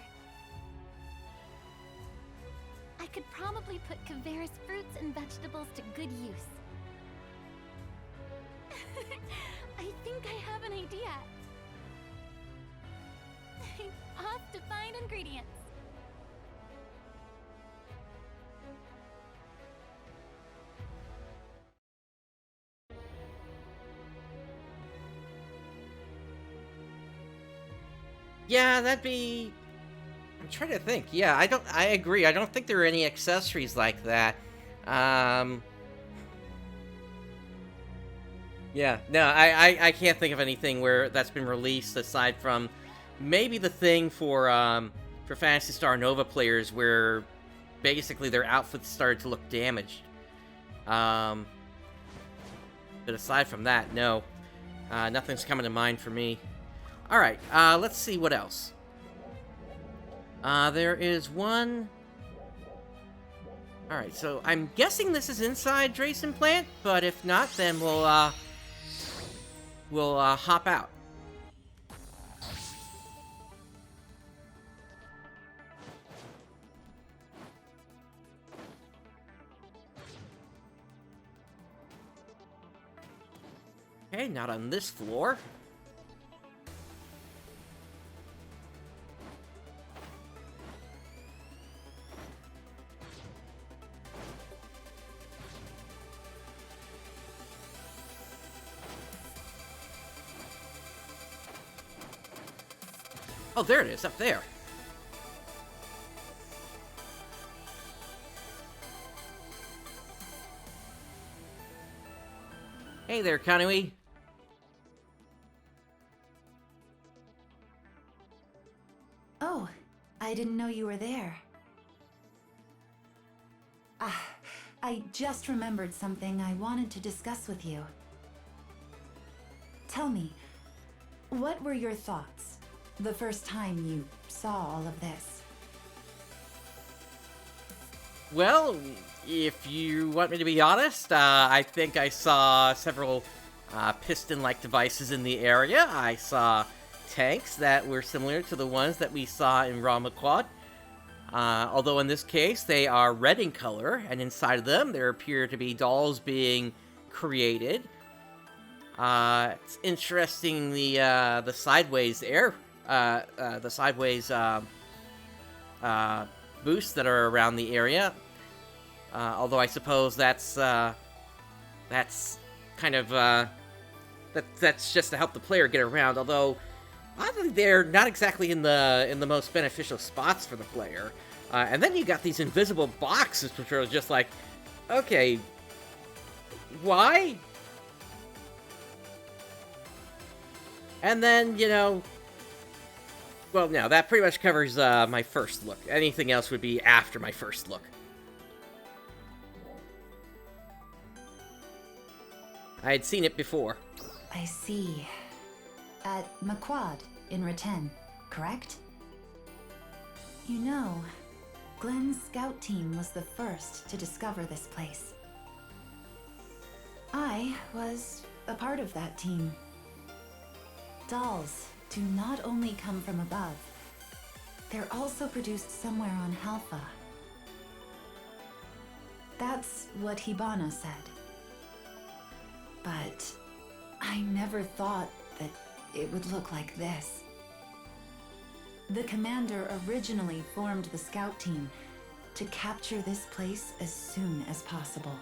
I could probably put Kavaris fruits and vegetables to good use. I think I have an idea. Off to find ingredients. Yeah, that'd be... I'm trying to think. Yeah, I agree. I don't think there are any accessories like that. Yeah, no, I can't think of anything where that's been released aside from maybe the thing for Phantasy Star Nova players where basically their outfits started to look damaged. But aside from that, no. Nothing's coming to mind for me. Alright, let's see what else. There is one... Alright, so I'm guessing this is inside Drayson Plant, but if not, then we'll hop out. Okay, not on this floor. Oh, there it is, up there. Hey there, Kanui. Oh, I didn't know you were there. I just remembered something I wanted to discuss with you. Tell me, what were your thoughts the first time you saw all of this? Well, if you want me to be honest, I think I saw several piston-like devices in the area. I saw tanks that were similar to the ones that we saw in Ramaquad. Although in this case, they are red in color, and inside of them, there appear to be dolls being created. It's interesting the sideways the sideways boosts that are around the area. Although I suppose that's kind of that's just to help the player get around. Although they're not exactly in the most beneficial spots for the player. And then you got these invisible boxes, which are just like, okay, why? And then, you know, well, no, that pretty much covers my first look. Anything else would be after my first look. I had seen it before. I see. At Maquad in Reten, correct? You know, Glenn's scout team was the first to discover this place. I was a part of that team. Dolls do not only come from above, they're also produced somewhere on Halpha. That's what Hibana said. But I never thought that it would look like this. The commander originally formed the scout team to capture this place as soon as possible.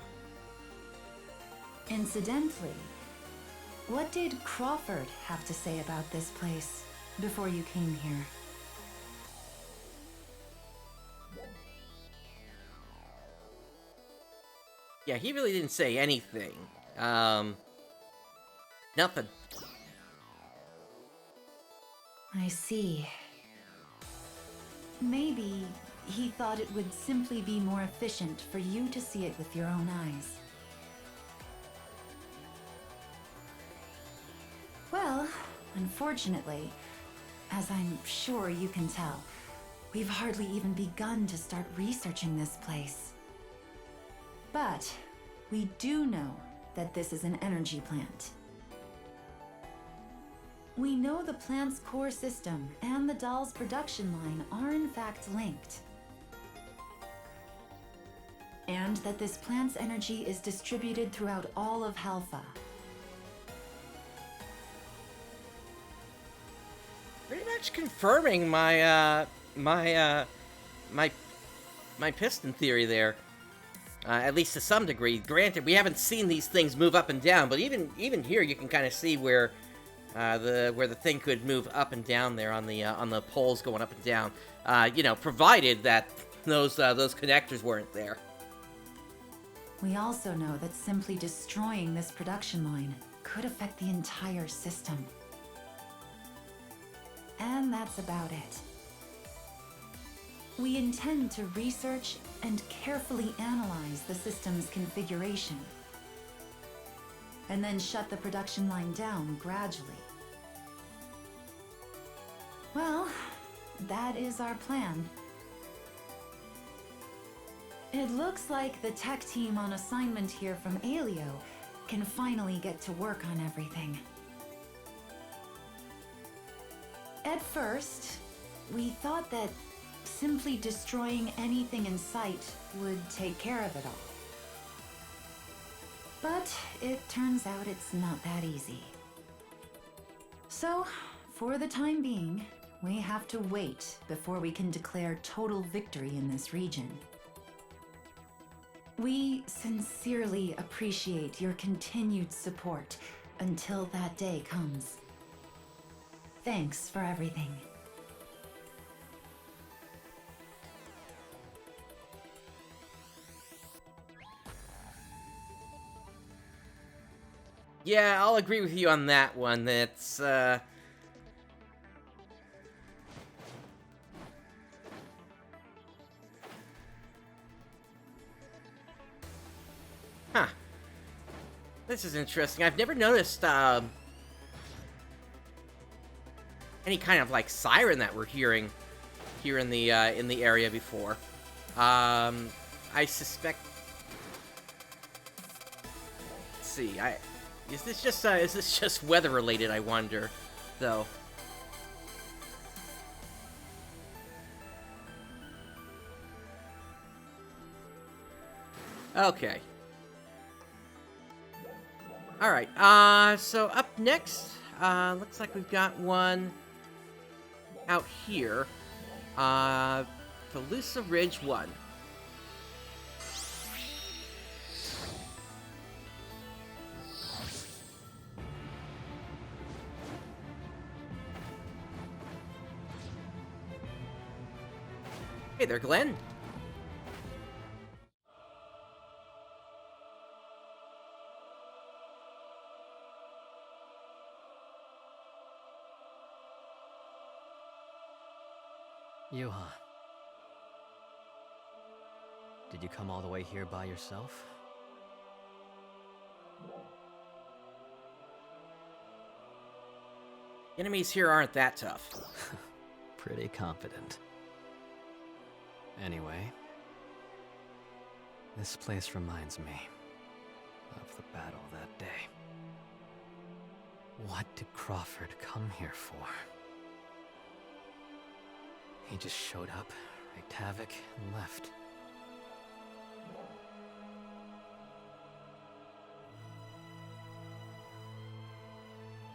Incidentally, what did Crawford have to say about this place before you came here? Yeah, he really didn't say anything. Nothing. I see. Maybe he thought it would simply be more efficient for you to see it with your own eyes. Well, unfortunately, as I'm sure you can tell, we've hardly even begun to start researching this place. But we do know that this is an energy plant. We know the plant's core system and the doll's production line are in fact linked. And that this plant's energy is distributed throughout all of Halpha. Pretty much confirming my my piston theory there. At least to some degree. Granted, we haven't seen these things move up and down, but even here you can kind of see where where the thing could move up and down there on the poles going up and down. Provided that those connectors weren't there. We also know that simply destroying this production line could affect the entire system. And that's about it. We intend to research and carefully analyze the system's configuration, and then shut the production line down gradually. Well, that is our plan. It looks like the tech team on assignment here from Alio can finally get to work on everything. At first, we thought that simply destroying anything in sight would take care of it all. But it turns out it's not that easy. So, for the time being, we have to wait before we can declare total victory in this region. We sincerely appreciate your continued support until that day comes. Thanks for everything. Yeah, I'll agree with you on that one. That's, Huh. This is interesting. I've never noticed, any kind of, like, siren that we're hearing here in the area before. I suspect... Let's see, is this just weather-related, I wonder, though? Okay. Alright, so up next, looks like we've got one out here. Felusa Ridge 1. Hey there, Glenn. Yuha. Did you come all the way here by yourself? Enemies here aren't that tough. Pretty confident. Anyway, this place reminds me of the battle that day. What did Crawford come here for? He just showed up, wreaked havoc, and left.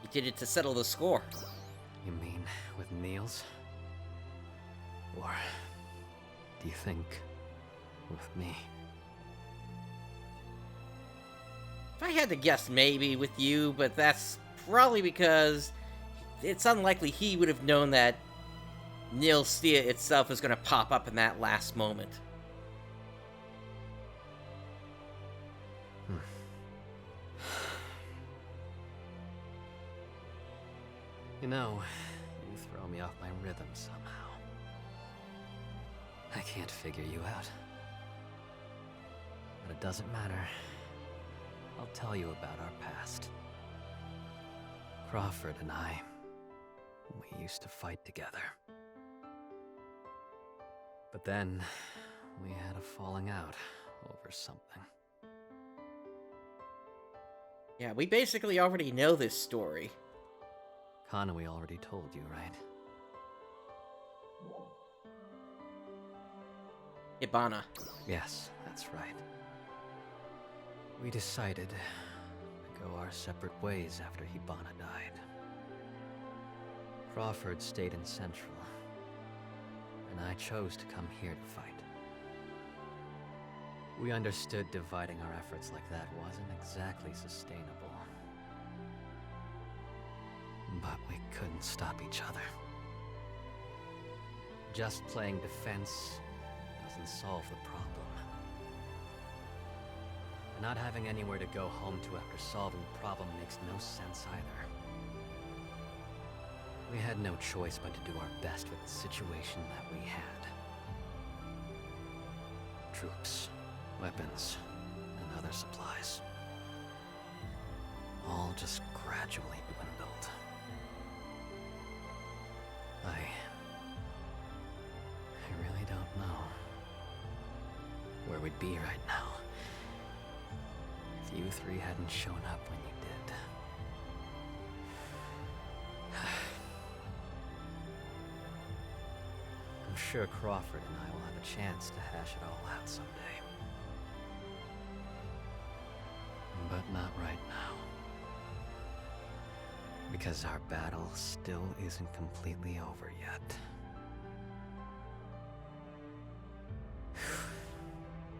He did it to settle the score. You mean with Niels? Or do you think with me? If I had to guess, maybe with you, but that's probably because it's unlikely he would have known that Stia itself is going to pop up in that last moment. You know, you throw me off my rhythm somehow. I can't figure you out. But it doesn't matter. I'll tell you about our past. Crawford and I, we used to fight together. But then, we had a falling out over something. Yeah, we basically already know this story. Kanui already told you, right? Ibana. Yes, that's right. We decided to go our separate ways after Hibana died. Crawford stayed in Central, and I chose to come here to fight. We understood dividing our efforts like that wasn't exactly sustainable. couldn't stop each other. Just playing defense doesn't solve the problem. And not having anywhere to go home to after solving the problem makes no sense either. We had no choice but to do our best with the situation that we had. Troops, weapons, and other supplies. All just gradually dwindled. I really don't know where we'd be right now if you three hadn't shown up when you did. I'm sure Crawford and I will have a chance to hash it all out someday. But not right now. Because our battle still isn't completely over yet.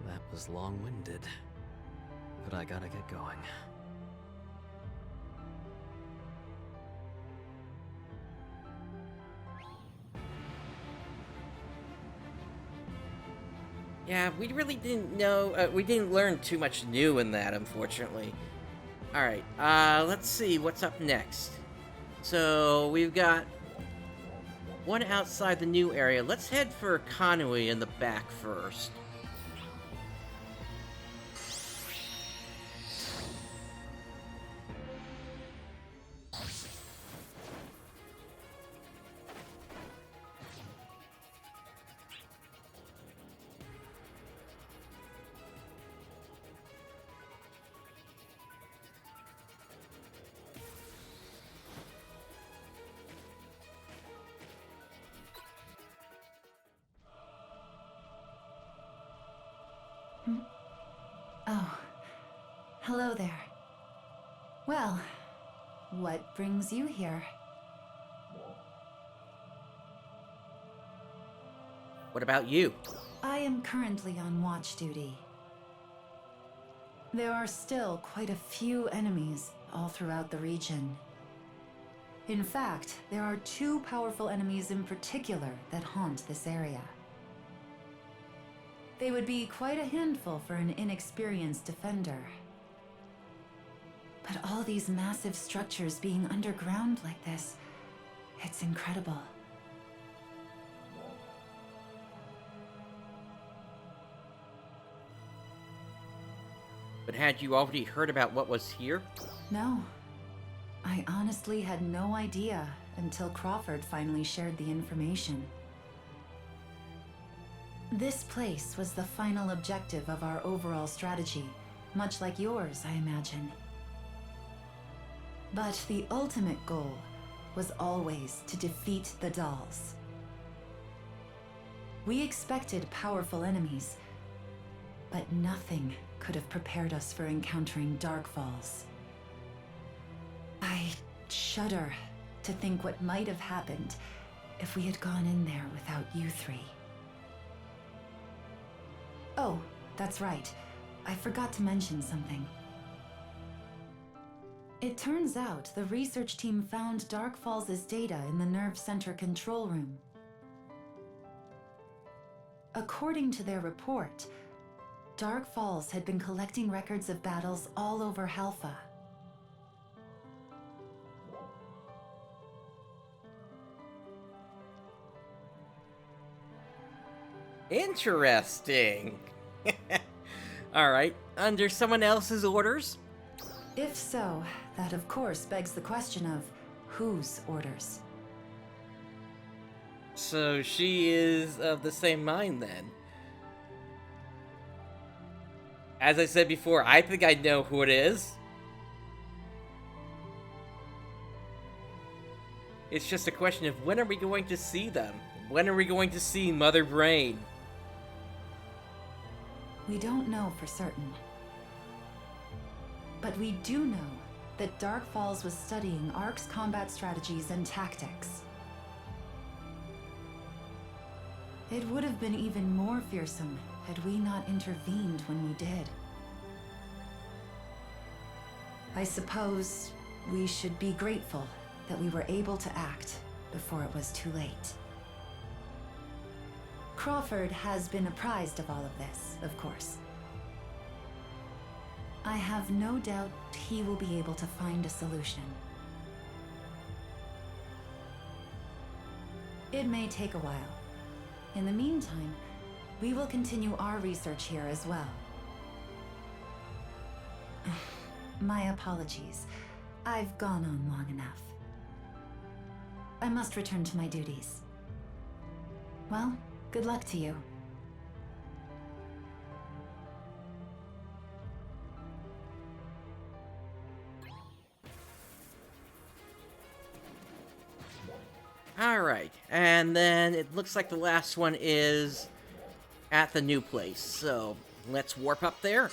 That was long-winded, but I gotta get going. Yeah, we really didn't know, we didn't learn too much new in that, unfortunately. Alright, let's see what's up next. So, we've got one outside the new area. Let's head for Kanui in the back first. Oh, hello there. Well, what brings you here? What about you? I am currently on watch duty. There are still quite a few enemies all throughout the region. In fact, there are two powerful enemies in particular that haunt this area. They would be quite a handful for an inexperienced defender. But all these massive structures being underground like this, it's incredible. But had you already heard about what was here? No. I honestly had no idea until Crawford finally shared the information. This place was the final objective of our overall strategy, much like yours, I imagine. But the ultimate goal was always to defeat the dolls. We expected powerful enemies, but nothing could have prepared us for encountering Dark Falls. I shudder to think what might have happened if we had gone in there without you three. Oh, that's right. I forgot to mention something. It turns out the research team found Dark Falls' data in the nerve center control room. According to their report, Dark Falls had been collecting records of battles all over Halpha. Interesting. Alright, under someone else's orders? If so, that of course begs the question of whose orders? So she is of the same mind then. As I said before, I think I know who it is. It's just a question of when are we going to see them? When are we going to see Mother Brain? We don't know for certain. But we do know that Dark Falls was studying ARC's combat strategies and tactics. It would have been even more fearsome had we not intervened when we did. I suppose we should be grateful that we were able to act before it was too late. Crawford has been apprised of all of this, of course. I have no doubt he will be able to find a solution. It may take a while. In the meantime, we will continue our research here as well. My apologies. I've gone on long enough. I must return to my duties. Well, good luck to you. Alright, and then it looks like the last one is at the new place, so let's warp up there.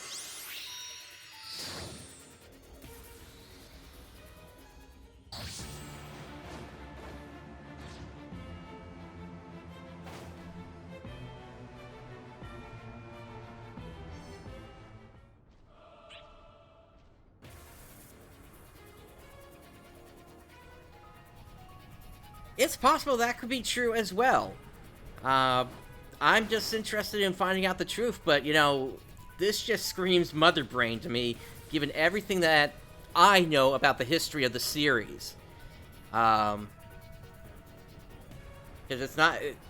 It's possible that could be true as well. I'm just interested in finding out the truth, but, you know, this just screams Mother Brain to me, given everything that I know about the history of the series. Because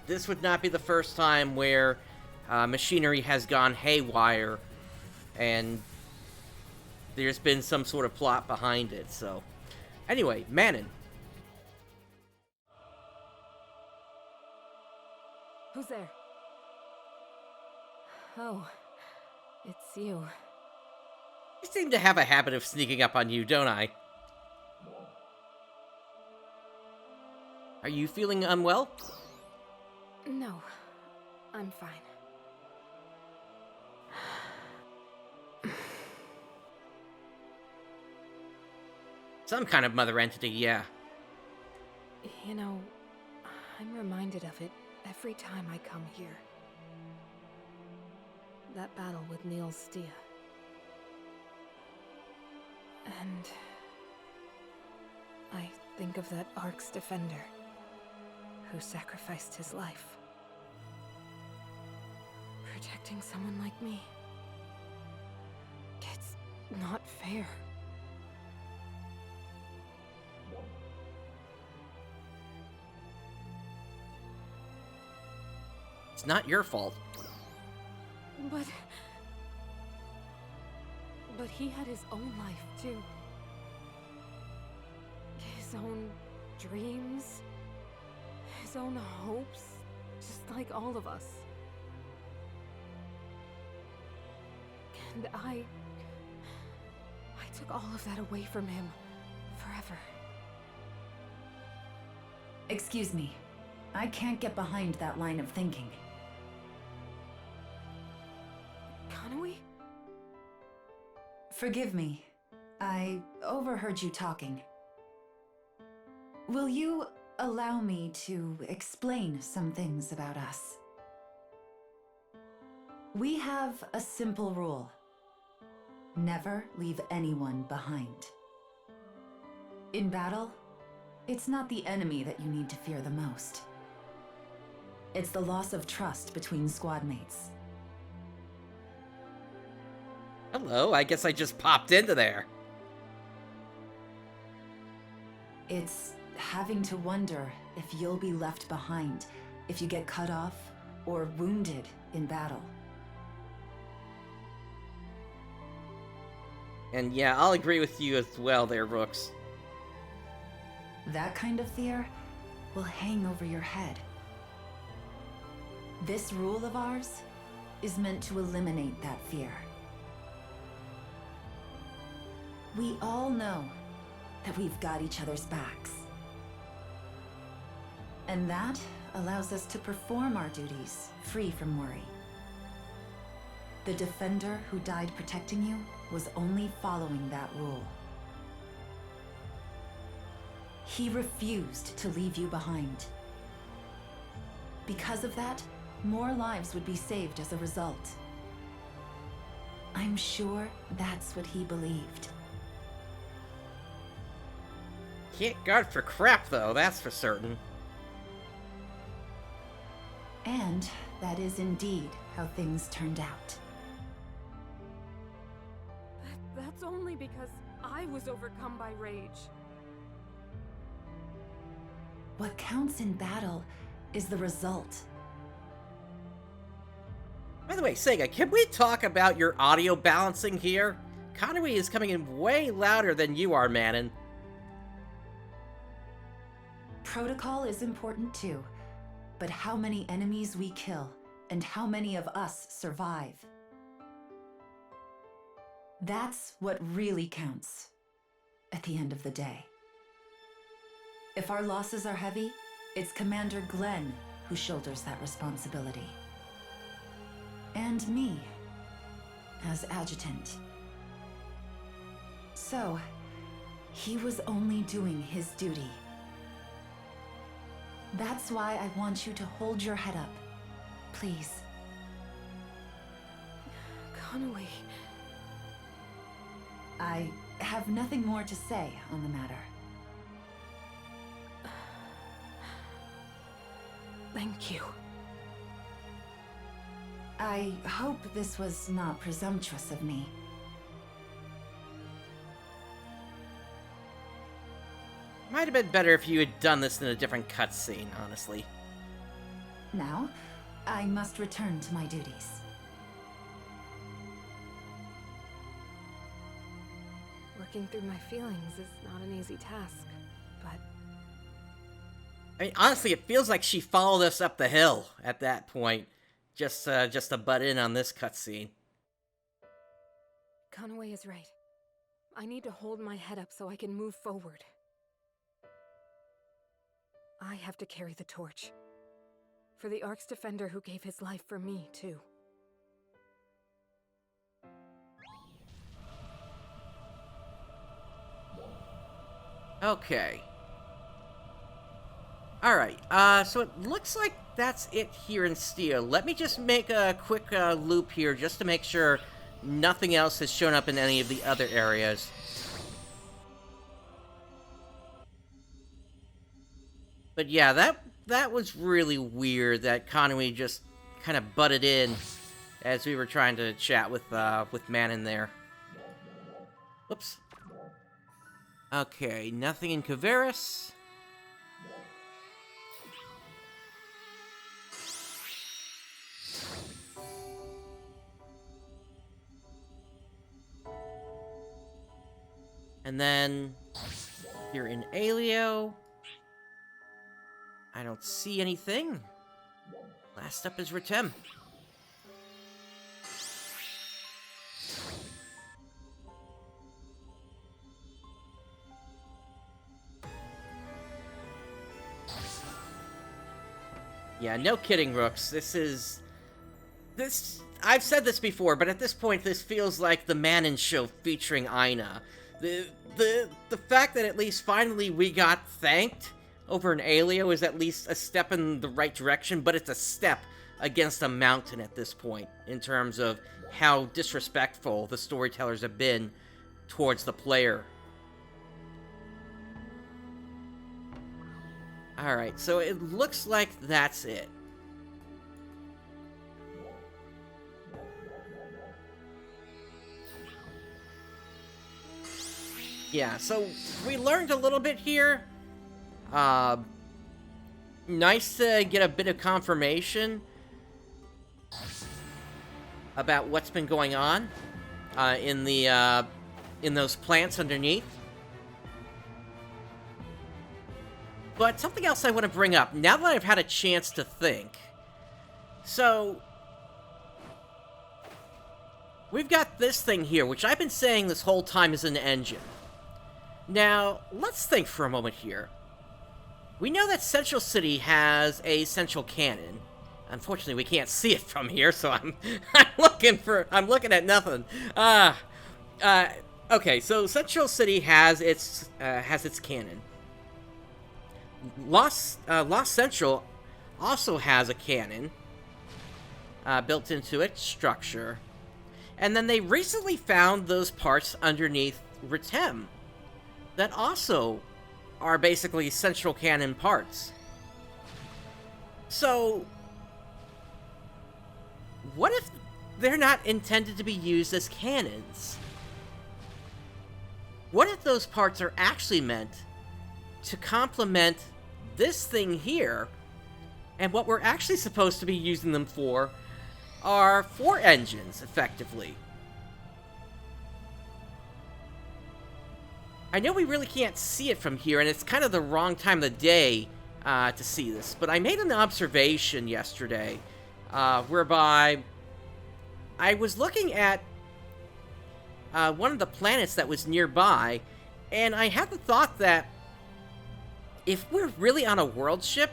this would not be the first time where machinery has gone haywire, and there's been some sort of plot behind it, so. Anyway, Manon. Who's there? Oh, it's you. I seem to have a habit of sneaking up on you, don't I? Are you feeling unwell? No, I'm fine. Some kind of mother entity, yeah. You know, I'm reminded of it every time I come here. That battle with Neil's Stia. And I think of that Ark's defender who sacrificed his life, protecting someone like me. It's not fair. It's not your fault. But he had his own life, too. His own dreams. His own hopes. Just like all of us. And I took all of that away from him. Forever. Excuse me. I can't get behind that line of thinking. Forgive me. I overheard you talking. Will you allow me to explain some things about us? We have a simple rule. Never leave anyone behind. In battle, it's not the enemy that you need to fear the most. It's the loss of trust between squad mates. Hello, I guess I just popped into there. It's having to wonder if you'll be left behind, if you get cut off or wounded in battle. And yeah, I'll agree with you as well there, Brooks. That kind of fear will hang over your head. This rule of ours is meant to eliminate that fear. We all know that we've got each other's backs. And that allows us to perform our duties free from worry. The defender who died protecting you was only following that rule. He refused to leave you behind. Because of that, more lives would be saved as a result. I'm sure that's what he believed. Can't guard for crap, though, that's for certain. And that is indeed how things turned out. That's only because I was overcome by rage. What counts in battle is the result. By the way, Sega, can we talk about your audio balancing here? Conway is coming in way louder than you are, Manon. Protocol is important too, but how many enemies we kill and how many of us survive. That's what really counts at the end of the day. If our losses are heavy, it's Commander Glenn who shoulders that responsibility. And me, as adjutant. So, he was only doing his duty. That's why I want you to hold your head up. Please. Conway. I have nothing more to say on the matter. Thank you. I hope this was not presumptuous of me. Might have been better if you had done this in a different cutscene, honestly. Now, I must return to my duties. Working through my feelings is not an easy task, but... I mean, honestly, it feels like she followed us up the hill at that point, just to butt in on this cutscene. Conway is right. I need to hold my head up so I can move forward. I have to carry the torch. For the Ark's defender who gave his life for me, too. Okay. Alright, so it looks like that's it here in Stia. Let me just make a quick loop here just to make sure nothing else has shown up in any of the other areas. But yeah, that was really weird that Conway just kind of butted in as we were trying to chat with Manon there. Whoops. Okay, nothing in Kavaris. And then here in Aleo, I don't see anything. Last up is Ritem. Yeah, no kidding, Rooks. I've said this before, but at this point, this feels like the Manon show featuring Aina. The fact that at least finally we got thanked over in Aleo is at least a step in the right direction, but it's a step against a mountain at this point, in terms of how disrespectful the storytellers have been towards the player. Alright, so it looks like that's it. Yeah, so we learned a little bit here. Nice to get a bit of confirmation about what's been going on in those plants underneath. But something else I want to bring up, now that I've had a chance to think. So, we've got this thing here, which I've been saying this whole time is an engine. Now, let's think for a moment here. We know that Central City has a central cannon. Unfortunately, we can't see it from here, so I'm looking at nothing. Okay, so Central City has its cannon. Lost Central also has a cannon built into its structure. And then they recently found those parts underneath Ritem that also are basically central cannon parts. So, what if they're not intended to be used as cannons? What if those parts are actually meant to complement this thing here, and what we're actually supposed to be using them for are 4 engines, effectively? I know we really can't see it from here, and it's kind of the wrong time of the day to see this, but I made an observation yesterday whereby I was looking at one of the planets that was nearby, and I had the thought that if we're really on a world ship,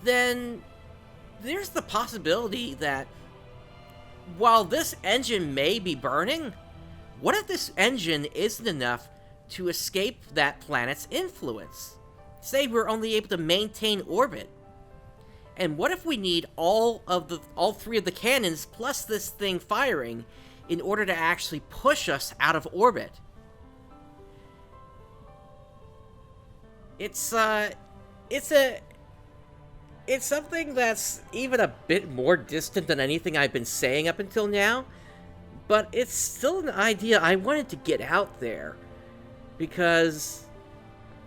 then there's the possibility that while this engine may be burning, what if this engine isn't enough to escape that planet's influence? Say we're only able to maintain orbit. And what if we need all 3 of the cannons plus this thing firing in order to actually push us out of orbit? It's something that's even a bit more distant than anything I've been saying up until now, but it's still an idea I wanted to get out there, because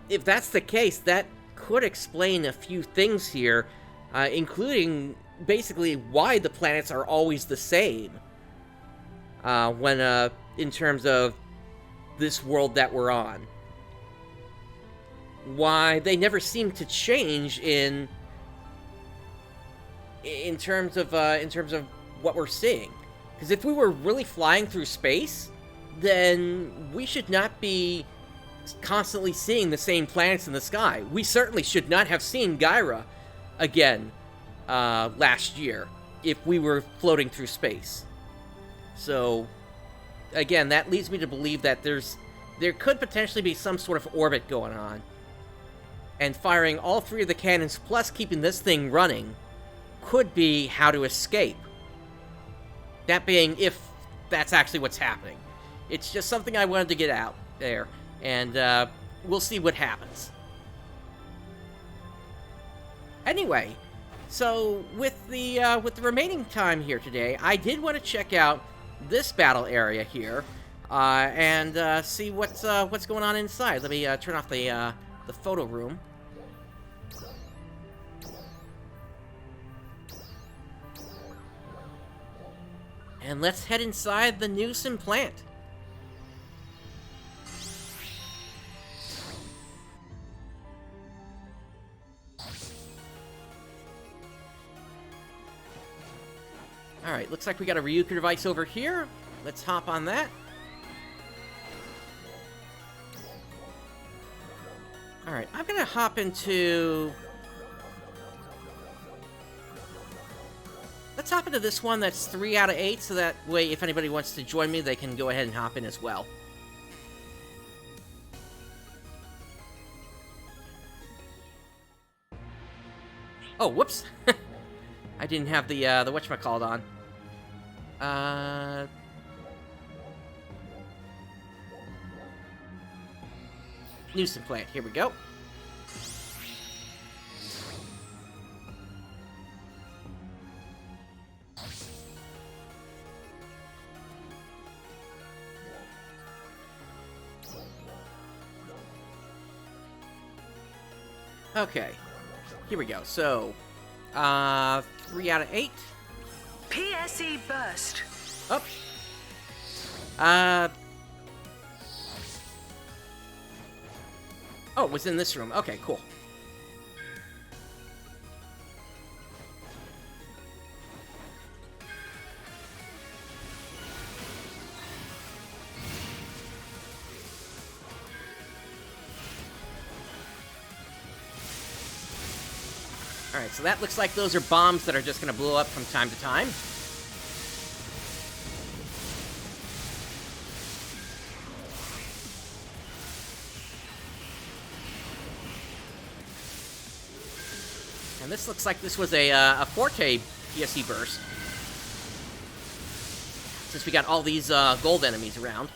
if that's the case, that could explain a few things here, including basically why the planets are always the same when in terms of this world that we're on. Why they never seem to change in terms of what we're seeing. Because if we were really flying through space, then we should not be constantly seeing the same planets in the sky. We certainly should not have seen Gyra again last year if we were floating through space. So, again, that leads me to believe that there could potentially be some sort of orbit going on. And firing all 3 of the cannons plus keeping this thing running could be how to escape. That being, if that's actually what's happening. It's just something I wanted to get out there, and we'll see what happens. Anyway, so with the remaining time here today, I did want to check out this battle area here and see what's going on inside. Let me turn off the photo room. And let's head inside the Newsom plant. Alright, looks like we got a Ryuker device over here. Let's hop on that. Alright, I'm gonna hop into... Let's hop into this one that's 3 out of 8, so that way if anybody wants to join me, they can go ahead and hop in as well. Oh, whoops! I didn't have the whatchamacallit on. Newsom plant, here we go. Okay, here we go. So, 3 out of 8. PSE burst. Up. Oh, it was in this room. Okay, cool. Alright, so that looks like those are bombs that are just going to blow up from time to time. And this looks like this was a Forte PSE burst. Since we got all these gold enemies around.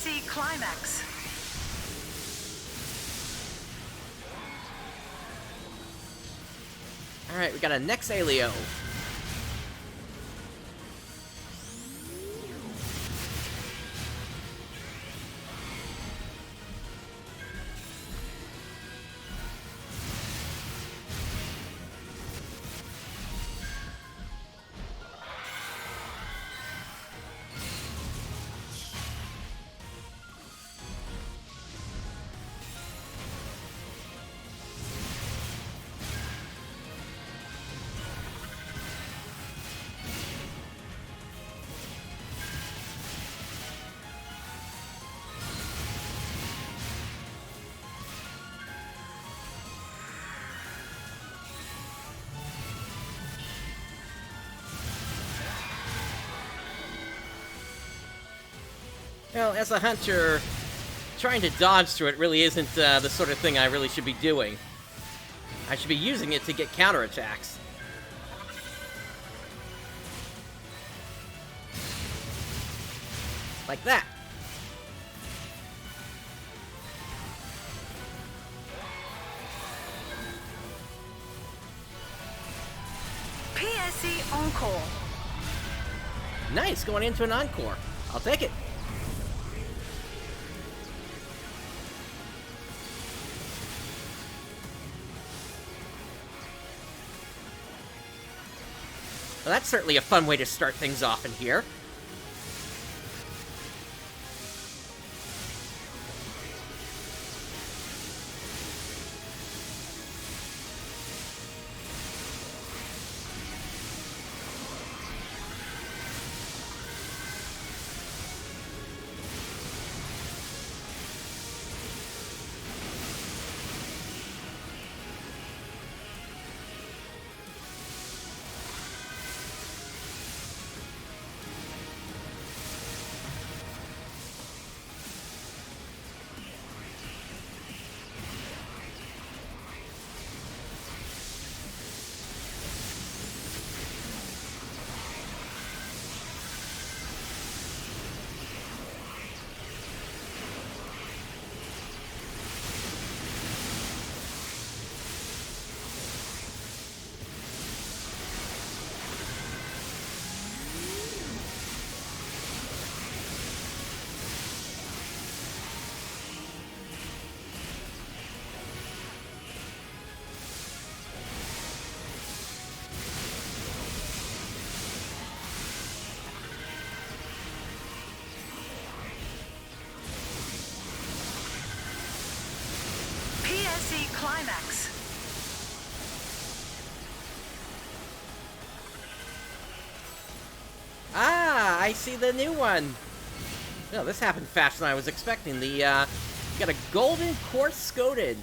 PSE Climax. Alright, we got a Nexalio. Well, as a hunter, trying to dodge through it really isn't the sort of thing I really should be doing. I should be using it to get counterattacks. Like that. PSE Encore. Nice, going into an encore. I'll take it. Well, that's certainly a fun way to start things off in here. PSE Climax. Ah, I see the new one. No, this happened faster than I was expecting. The, got a golden quartz Scoted.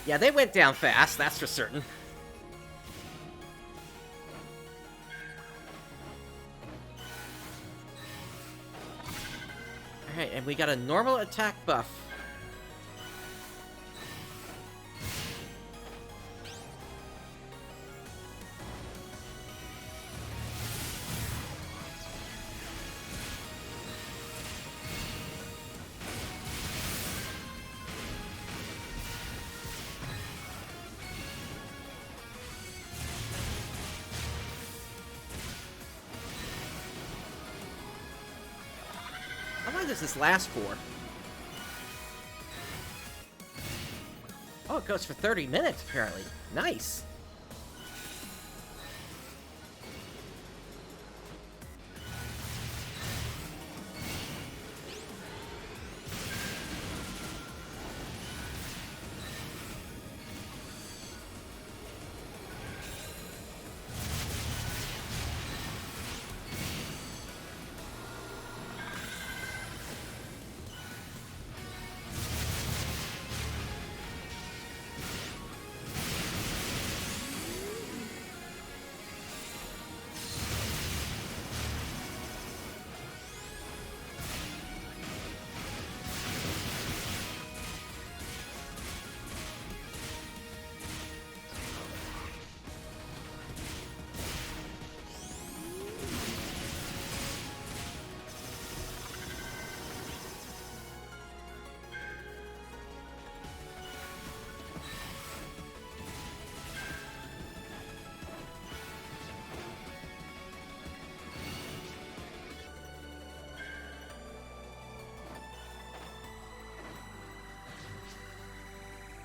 Yeah, they went down fast, that's for certain. Alright, and we got a normal attack buff. How long does this last for? Oh, it goes for 30 minutes, apparently. Nice.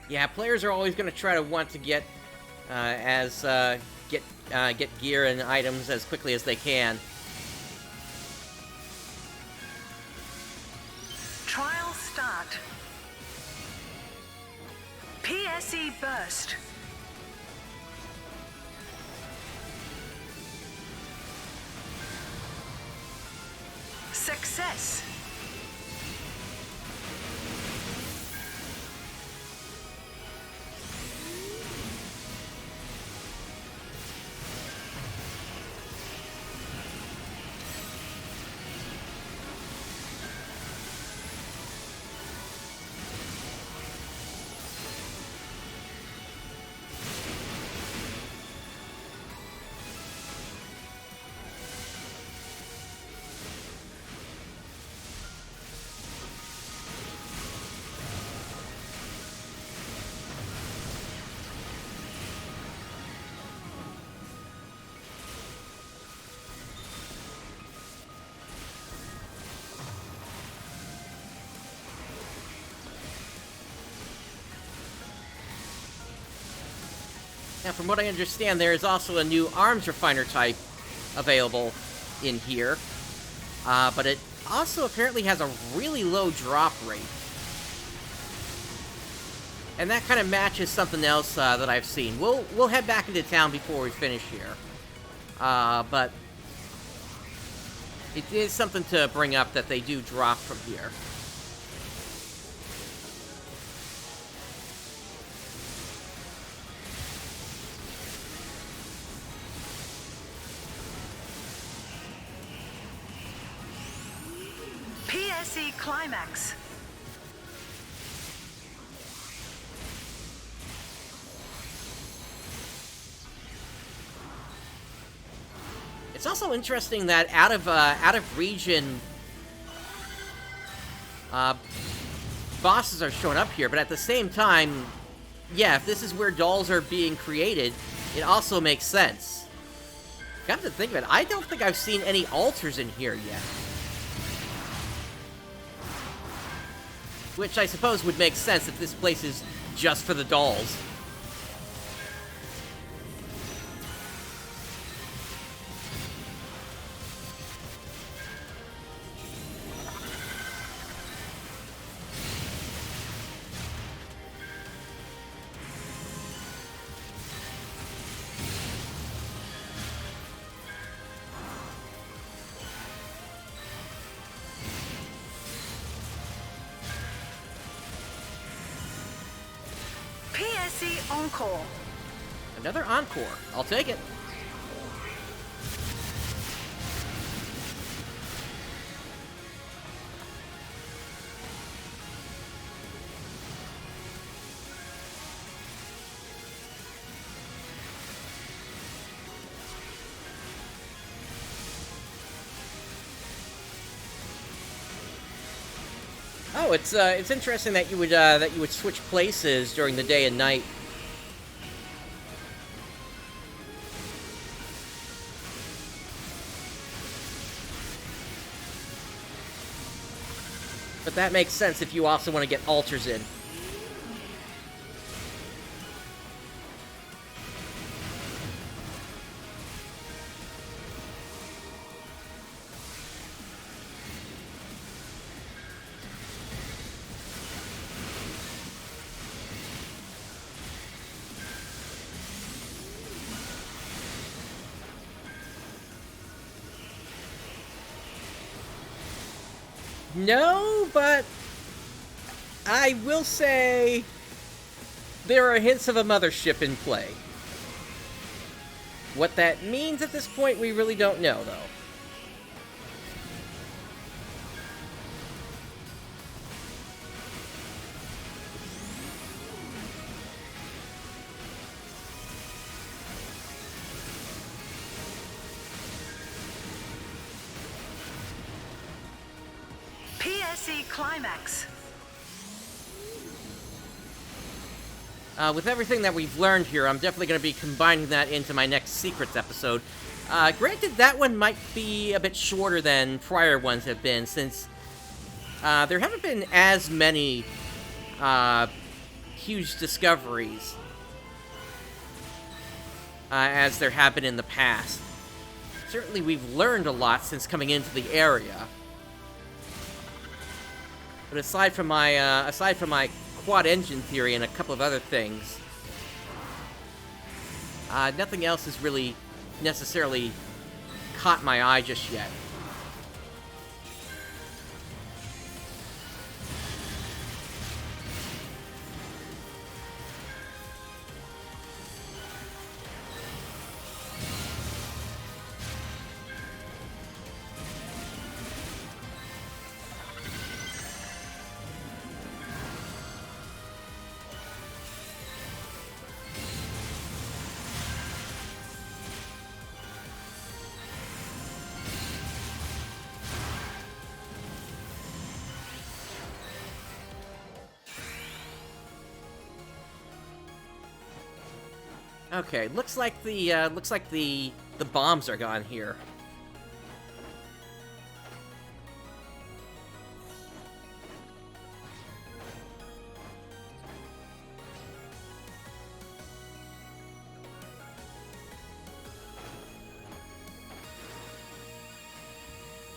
Yeah, players are always going to try to want to get get gear and items as quickly as they can. Trial start. PSE burst. Success. Now, from what I understand, there is also a new arms refiner type available in here, but it also apparently has a really low drop rate. And that kind of matches something else that I've seen. We'll head back into town before we finish here, but it is something to bring up that they do drop from here. PSE climax. It's also interesting that out of region bosses are showing up here, but at the same time, yeah, if this is where dolls are being created, it also makes sense. Come to think of it, I don't think I've seen any altars in here yet. Which I suppose would make sense if this place is just for the dolls. PSE encore. Another encore. I'll take it. Oh, it's interesting that you would switch places during the day and night. But that makes sense if you also want to get altars in. No, but I will say there are hints of a mothership in play. What that means at this point, we really don't know, though. PSE climax. With everything that we've learned here, I'm definitely going to be combining that into my next Secrets episode. Granted, that one might be a bit shorter than prior ones have been, since there haven't been as many huge discoveries as there have been in the past. Certainly we've learned a lot since coming into the area. But aside from my quad engine theory and a couple of other things, nothing else has really necessarily caught my eye just yet. Okay, looks like the bombs are gone here.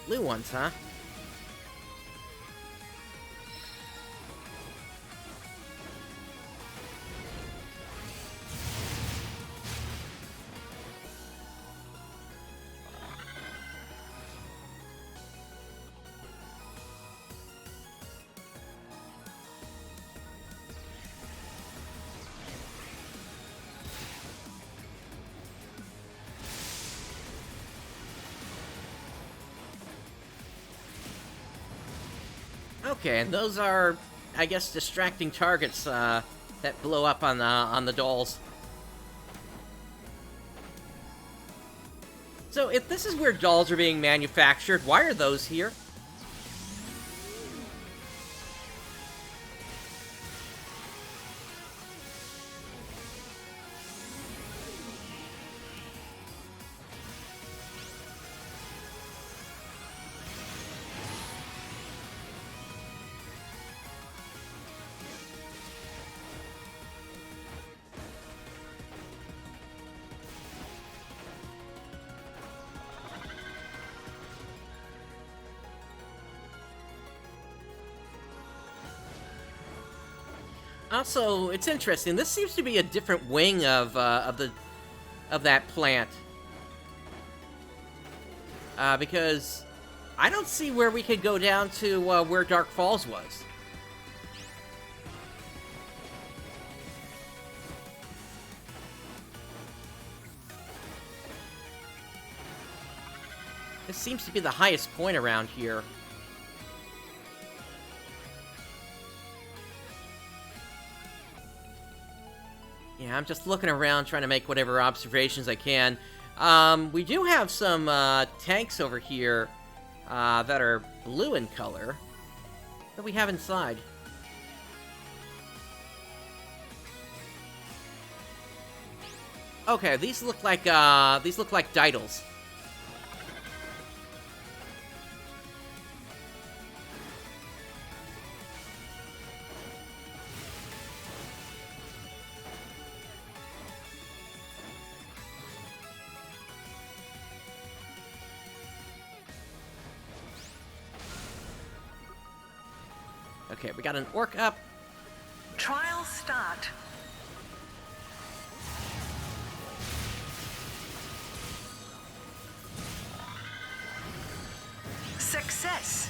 Blue ones, huh? Okay, and those are, I guess, distracting targets that blow up on the dolls. So, if this is where dolls are being manufactured, why are those here? Also, it's interesting. This seems to be a different wing of that plant, because I don't see where we could go down to where Dark Falls was. This seems to be the highest point around here. Yeah, I'm just looking around trying to make whatever observations I can. We do have some tanks over here that are blue in color. What do we have inside? Okay, these look like Didals. Okay, we got an orc up. Trial start. Success.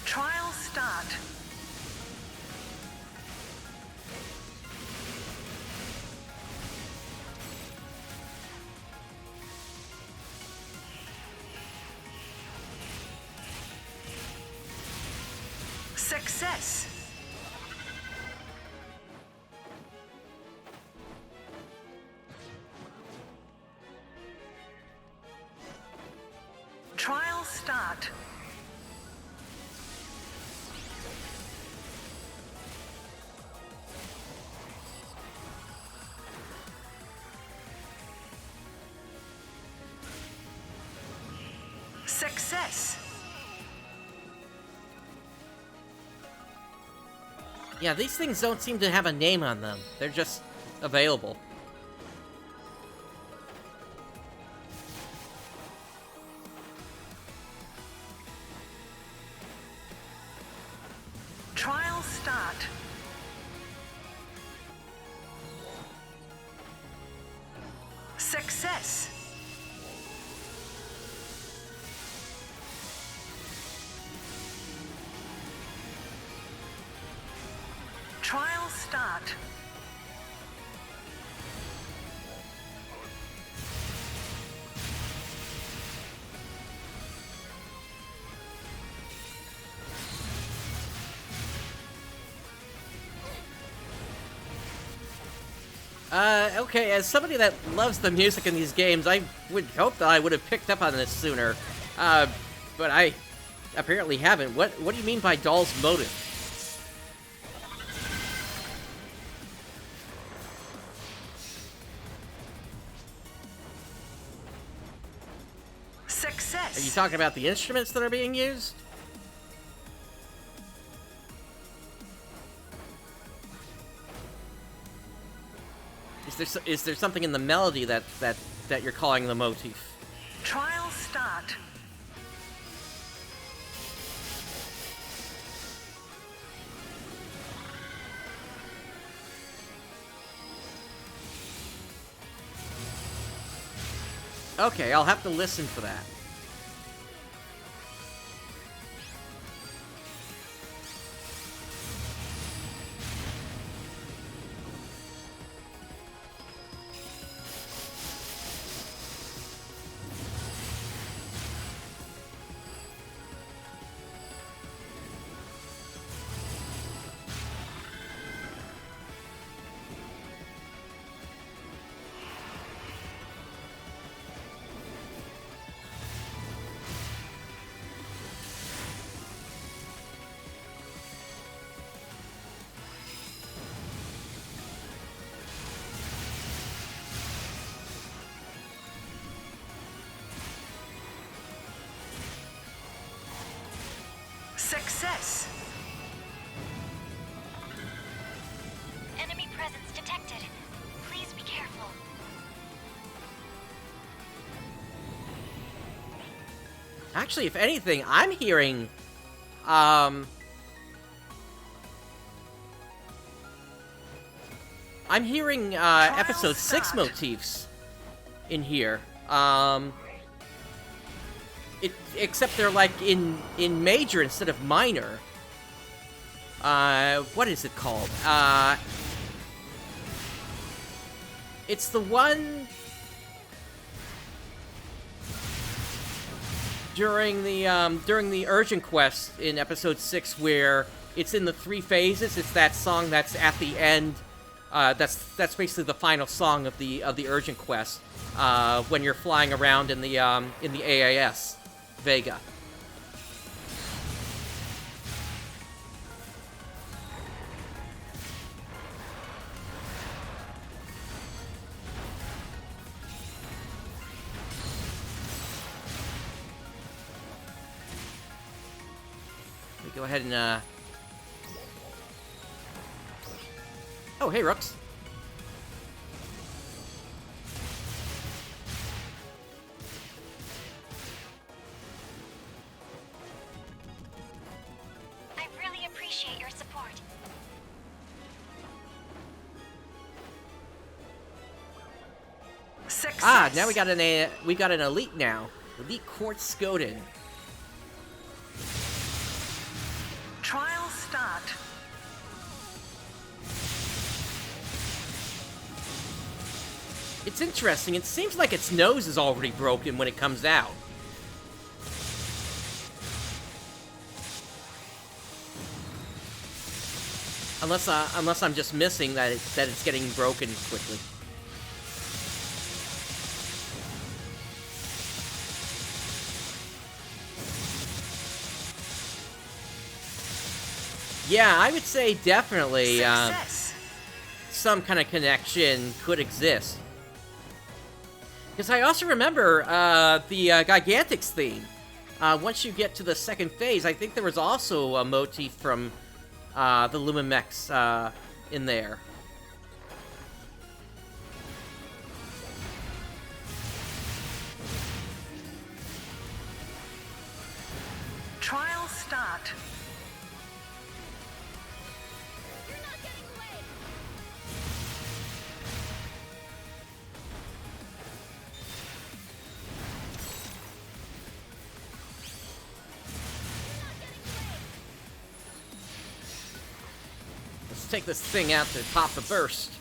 Trial start. Success. Trial start. Success. Yeah, these things don't seem to have a name on them. They're just available. Trial start. Success. Trial start. Okay, as somebody that loves the music in these games, I would hope that I would have picked up on this sooner. But I apparently haven't. What do you mean by Doll's motive? Success. Are you talking about the instruments that are being used? Is there something in the melody that you're calling the motif? Trial start. Okay, I'll have to listen for that. Success. Enemy presence detected. Please be careful. Actually, if anything, I'm hearing, I'm hearing, episode 6 motifs in here. Except they're, like, in major instead of minor. What is it called? It's the one during the urgent quest in episode 6 where it's in the 3 phases. It's that song that's at the end. That's basically the final song of the urgent quest when you're flying around in the AAS Vega. Let me go ahead and oh, hey, Rooks. I really appreciate your support. Success. Ah, now we got an elite now. Elite Quartz Skoden. Trial start. It's interesting. It seems like its nose is already broken when it comes out. Unless I'm just missing that it's getting broken quickly. Yeah, I would say definitely some kind of connection could exist. Because I also remember the Gigantics theme once you get to the second phase, I think there was also a motif from the Lumamechs in there. Trial start. Let's take this thing out to pop the burst.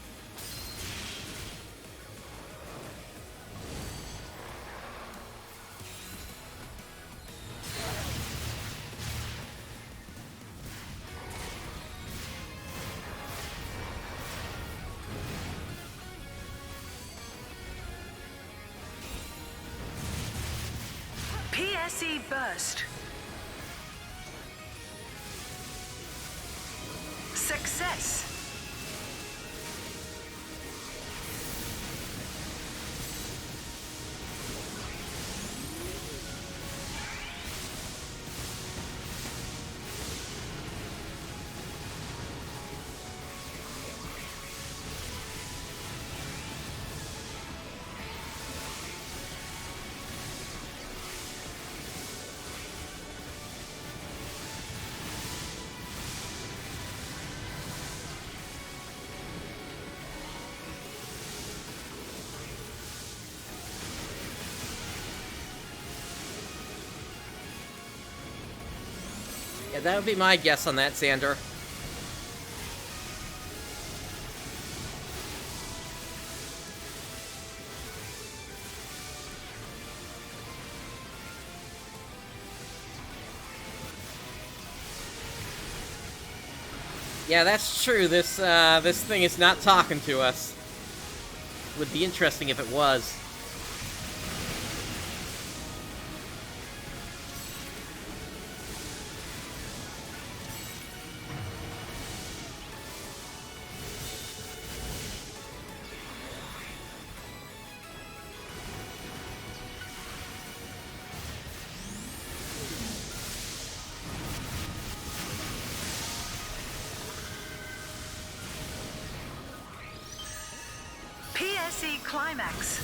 PSE burst. Success. Yeah, that would be my guess on that, Xander. Yeah, that's true. This thing is not talking to us. Would be interesting if it was. PSE climax.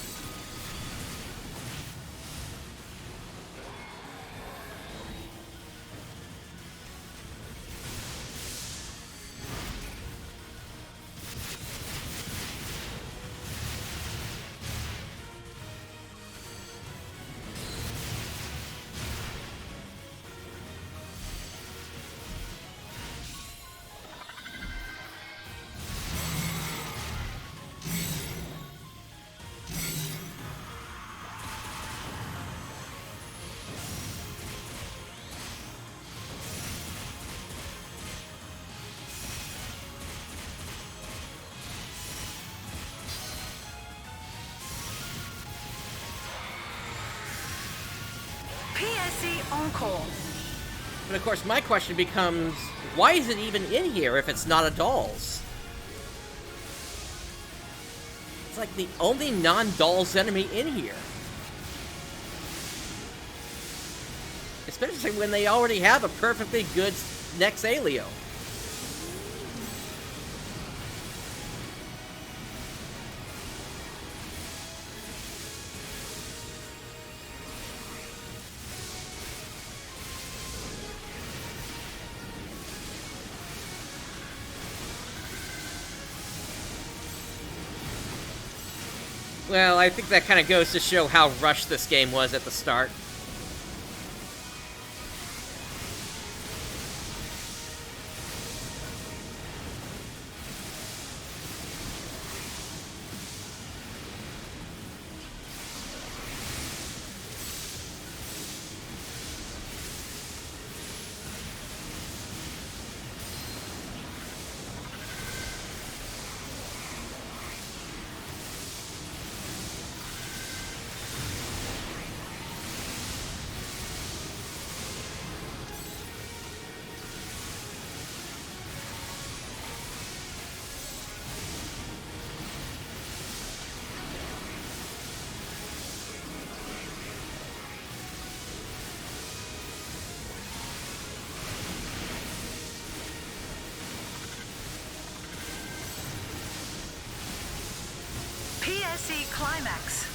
PSE encore. But of course, my question becomes, why is it even in here if it's not a Dolls? It's like the only non-Dolls enemy in here. Especially when they already have a perfectly good next Alio. Well, I think that kind of goes to show how rushed this game was at the start. PSE Climax.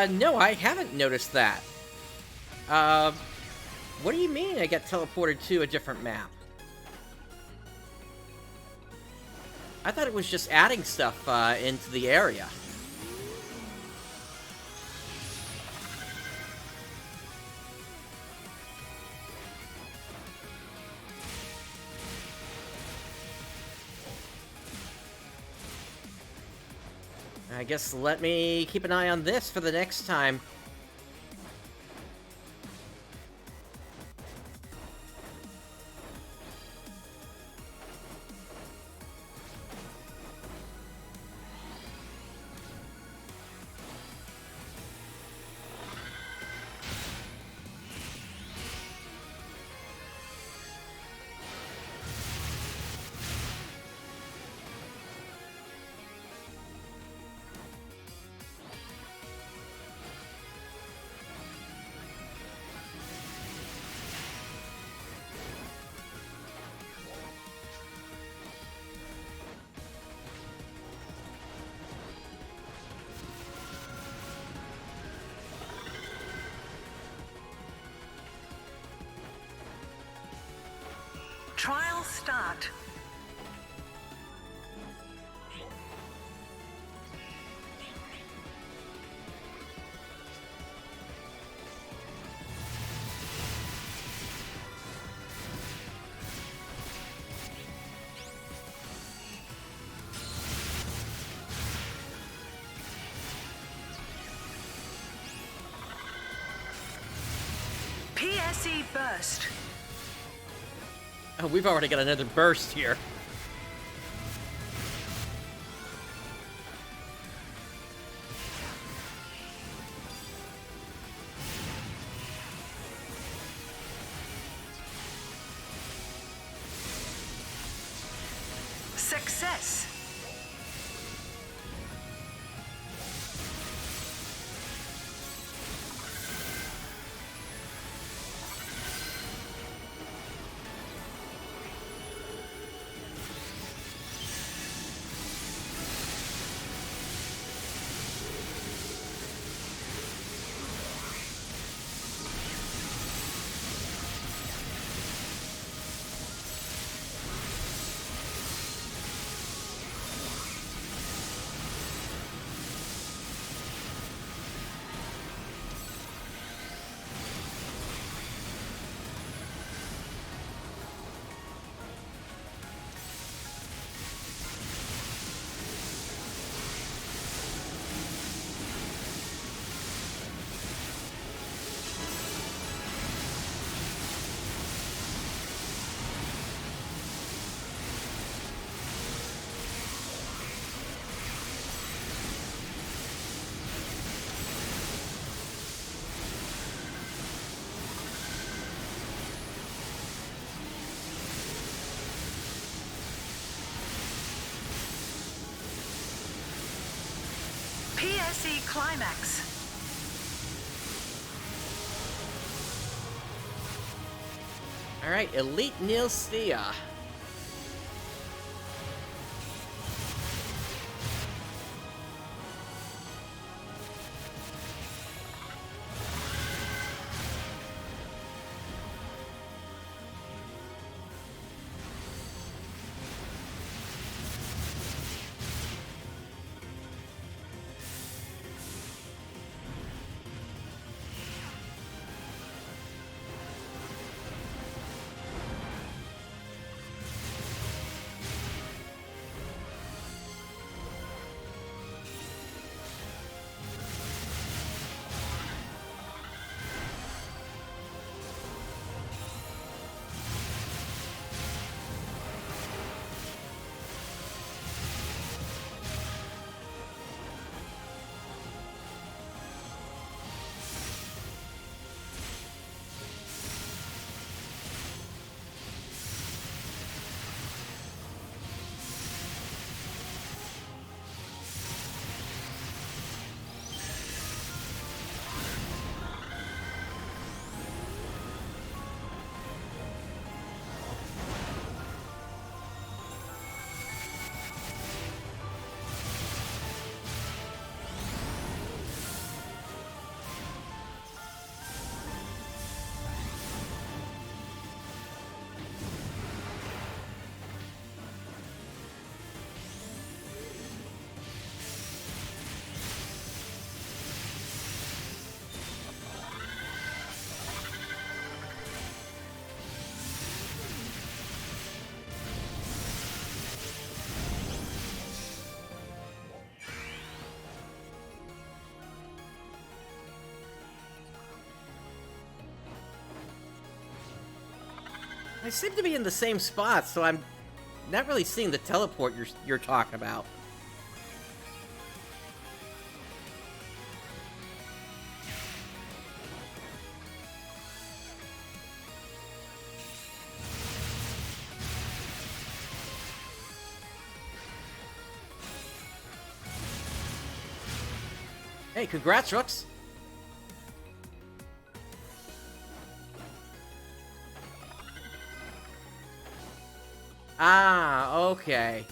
No, I haven't noticed that. What do you mean I get teleported to a different map? I thought it was just adding stuff, into the area. I guess let me keep an eye on this for the next time. Trial start. PSE burst. Oh, we've already got another burst here. Success. PSE Climax. Alright, Elite Nil Stia. I seem to be in the same spot, so I'm not really seeing the teleport you're talking about. Hey, congrats, Rooks. Ah, okay.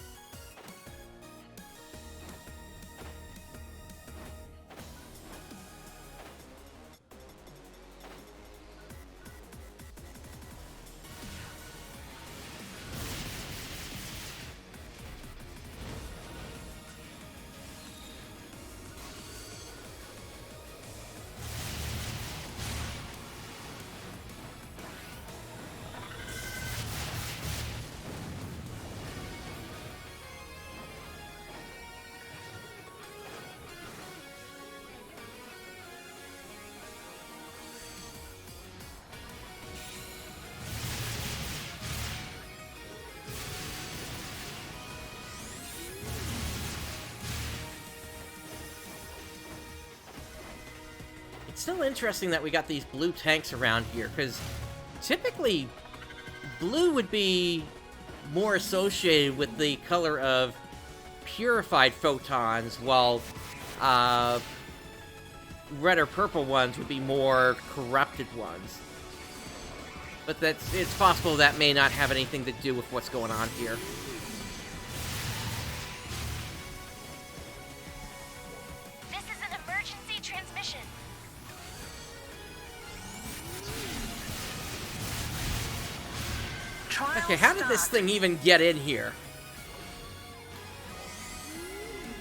It's still interesting that we got these blue tanks around here, because typically blue would be more associated with the color of purified photons, while red or purple ones would be more corrupted ones. But it's possible that may not have anything to do with what's going on here. This is an emergency transmission. Okay, how did this thing even get in here?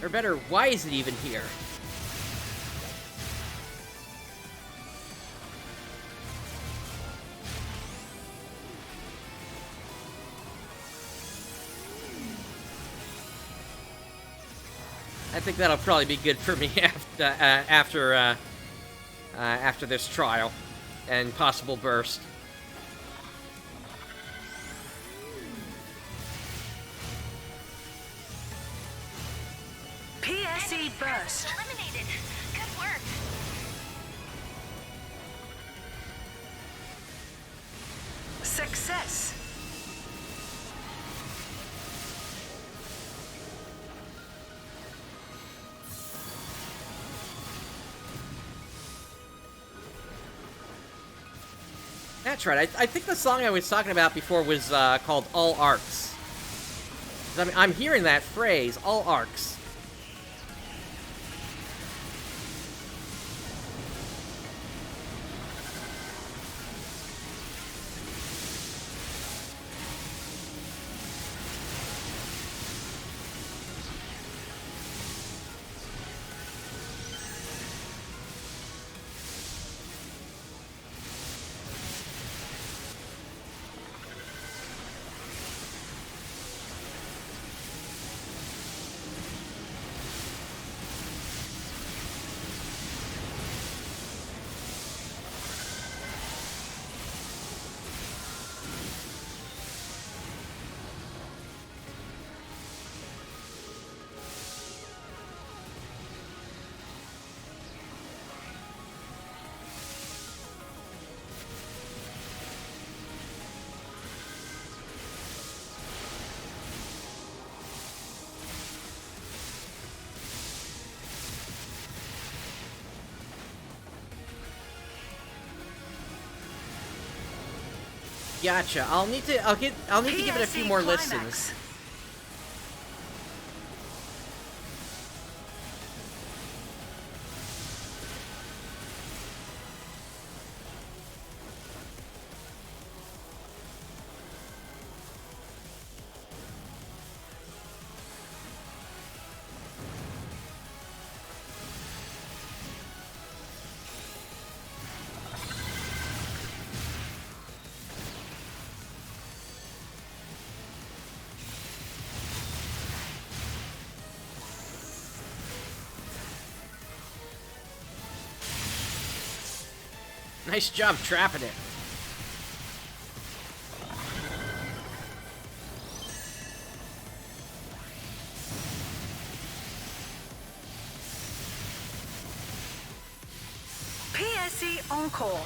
Or better, why is it even here? I think that'll probably be good for me after this trial and possible burst. PSE burst. Eliminated. Good work. Success. That's right. I think the song I was talking about before was called All Arcs. I'm hearing that phrase, All Arcs. Gotcha. I'll need to give it a few more listens. Nice job trapping it. On call.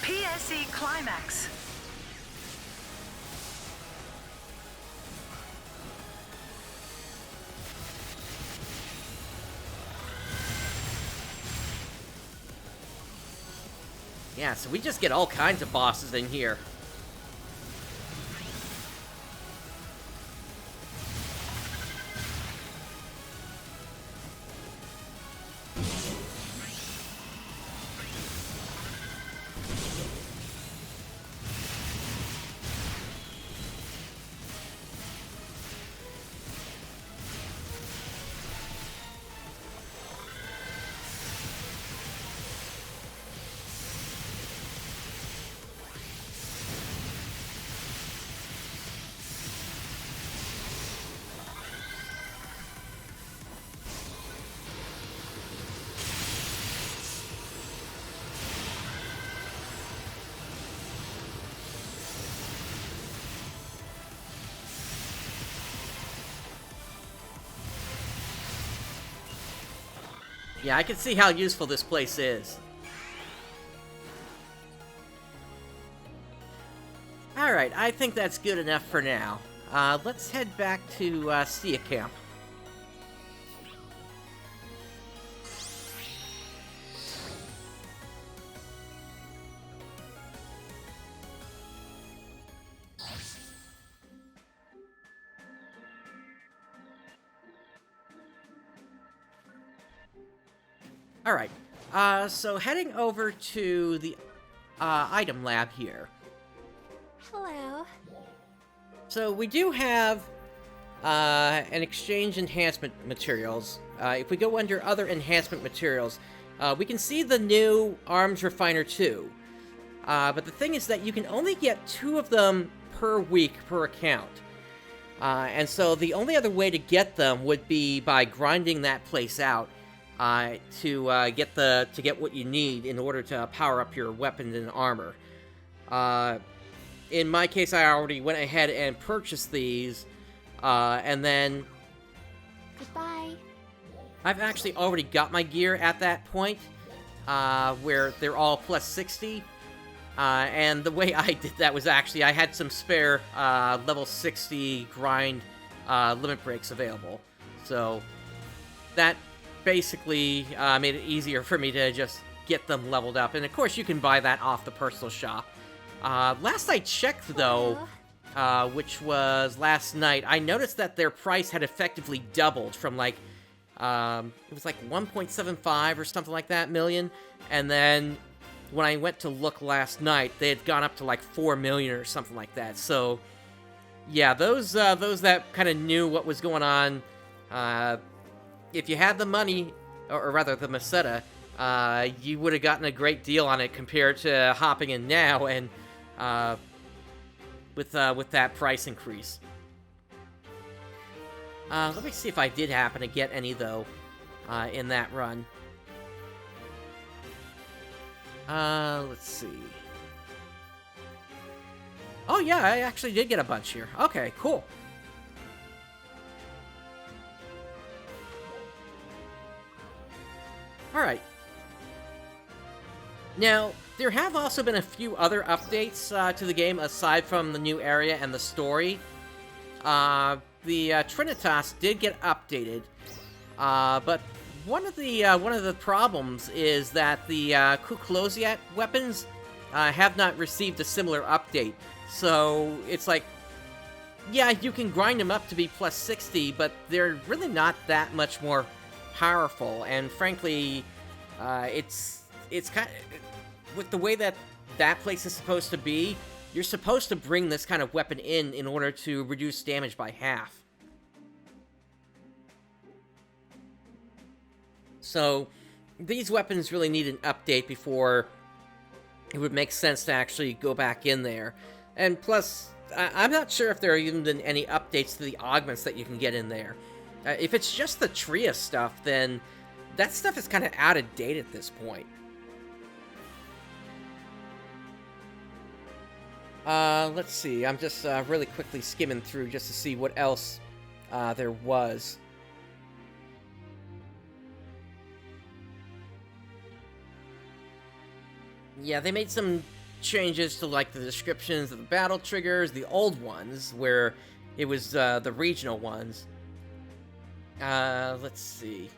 PSE Climax. Yeah, so we just get all kinds of bosses in here. Yeah, I can see how useful this place is. Alright, I think that's good enough for now. Let's head back to Stia Camp. Alright, so heading over to the item lab here. Hello. So we do have an exchange enhancement materials. If we go under other enhancement materials, we can see the new Arms Refiner 2. But the thing is that you can only get 2 of them per week per account. And so the only other way to get them would be by grinding that place out to get what you need in order to power up your weapons and armor. In my case, I already went ahead and purchased these, and then Goodbye. I've actually already got my gear at that point, where they're all plus 60. And the way I did that was actually I had some spare level 60 grind limit breaks available. So that basically made it easier for me to just get them leveled up. And of course you can buy that off the personal shop. Last I checked though, which was last night, I noticed that their price had effectively doubled from like, it was like 1.75 or something like that million. And then when I went to look last night, they had gone up to like 4 million or something like that. So yeah, those that kind of knew what was going on, if you had the money, or rather the Meseta, you would have gotten a great deal on it compared to hopping in now and with that price increase. Let me see if I did happen to get any, though, in that run. Let's see. Oh, yeah, I actually did get a bunch here. Okay, cool. Alright. Now, there have also been a few other updates to the game aside from the new area and the story. The Trinitas did get updated, but one of the problems is that the Kuklosiat weapons have not received a similar update. So it's like, yeah, you can grind them up to be plus 60, but they're really not that much more powerful. And frankly, it's kind of, with the way that place is supposed to be, you're supposed to bring this kind of weapon in order to reduce damage by half. So, these weapons really need an update before it would make sense to actually go back in there. And plus, I'm not sure if there are even been any updates to the augments that you can get in there. If it's just the Tria stuff, then that stuff is kind of out of date at this point. Let's see. I'm just really quickly skimming through just to see what else there was. Yeah, they made some changes to, like, the descriptions of the battle triggers, the old ones, where it was the regional ones. Let's see.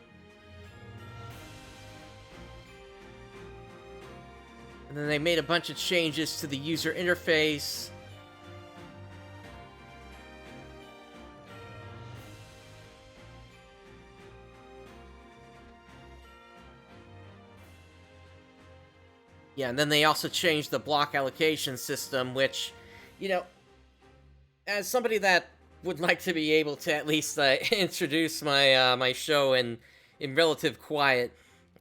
And then they made a bunch of changes to the user interface. Yeah, and then they also changed the block allocation system, which, you know, as somebody that would like to be able to at least introduce my my show in relative quiet,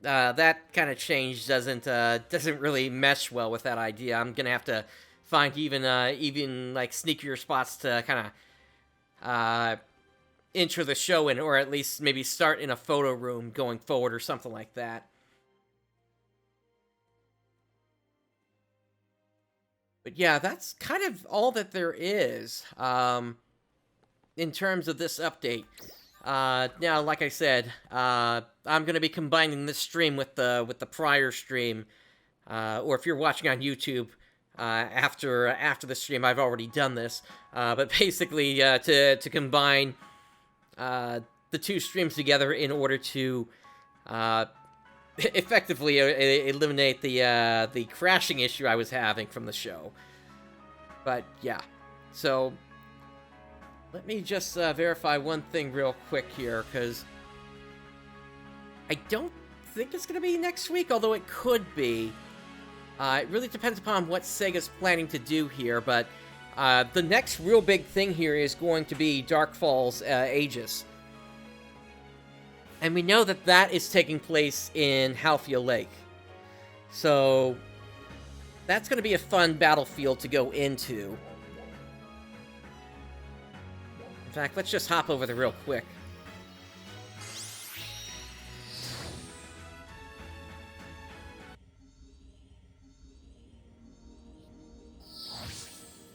that kind of change doesn't really mesh well with that idea. I'm gonna have to find even like sneakier spots to kind of intro the show in, or at least maybe start in a photo room going forward or something like that. But yeah, that's kind of all that there is in terms of this update. Now, like I said, I'm going to be combining this stream with the prior stream, or if you're watching on YouTube, after the stream, I've already done this. But basically, to combine the two streams together in order to effectively eliminate the crashing issue I was having from the show. But yeah, so let me just verify one thing real quick here, because I don't think it's going to be next week, although it could be. It really depends upon what Sega's planning to do here, but the next real big thing here is going to be Dark Falls Aegis. And we know that that is taking place in Halfia Lake. So that's going to be a fun battlefield to go into. In fact, let's just hop over there real quick.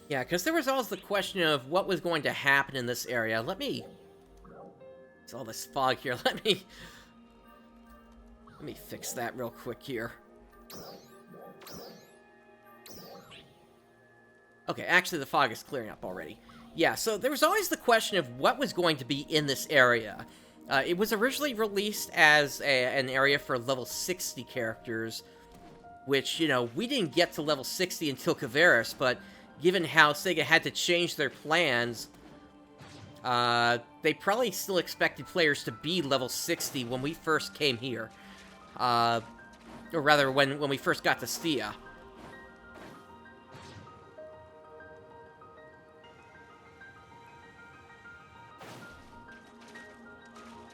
Yeah, because there was always the question of what was going to happen in this area. It's all this fog here. Let me fix that real quick here. Okay, actually the fog is clearing up already. Yeah, so there was always the question of what was going to be in this area. It was originally released as an area for level 60 characters, which, you know, we didn't get to level 60 until Kavaris, but given how Sega had to change their plans, they probably still expected players to be level 60 when we first came here. Or rather, when we first got to Stia.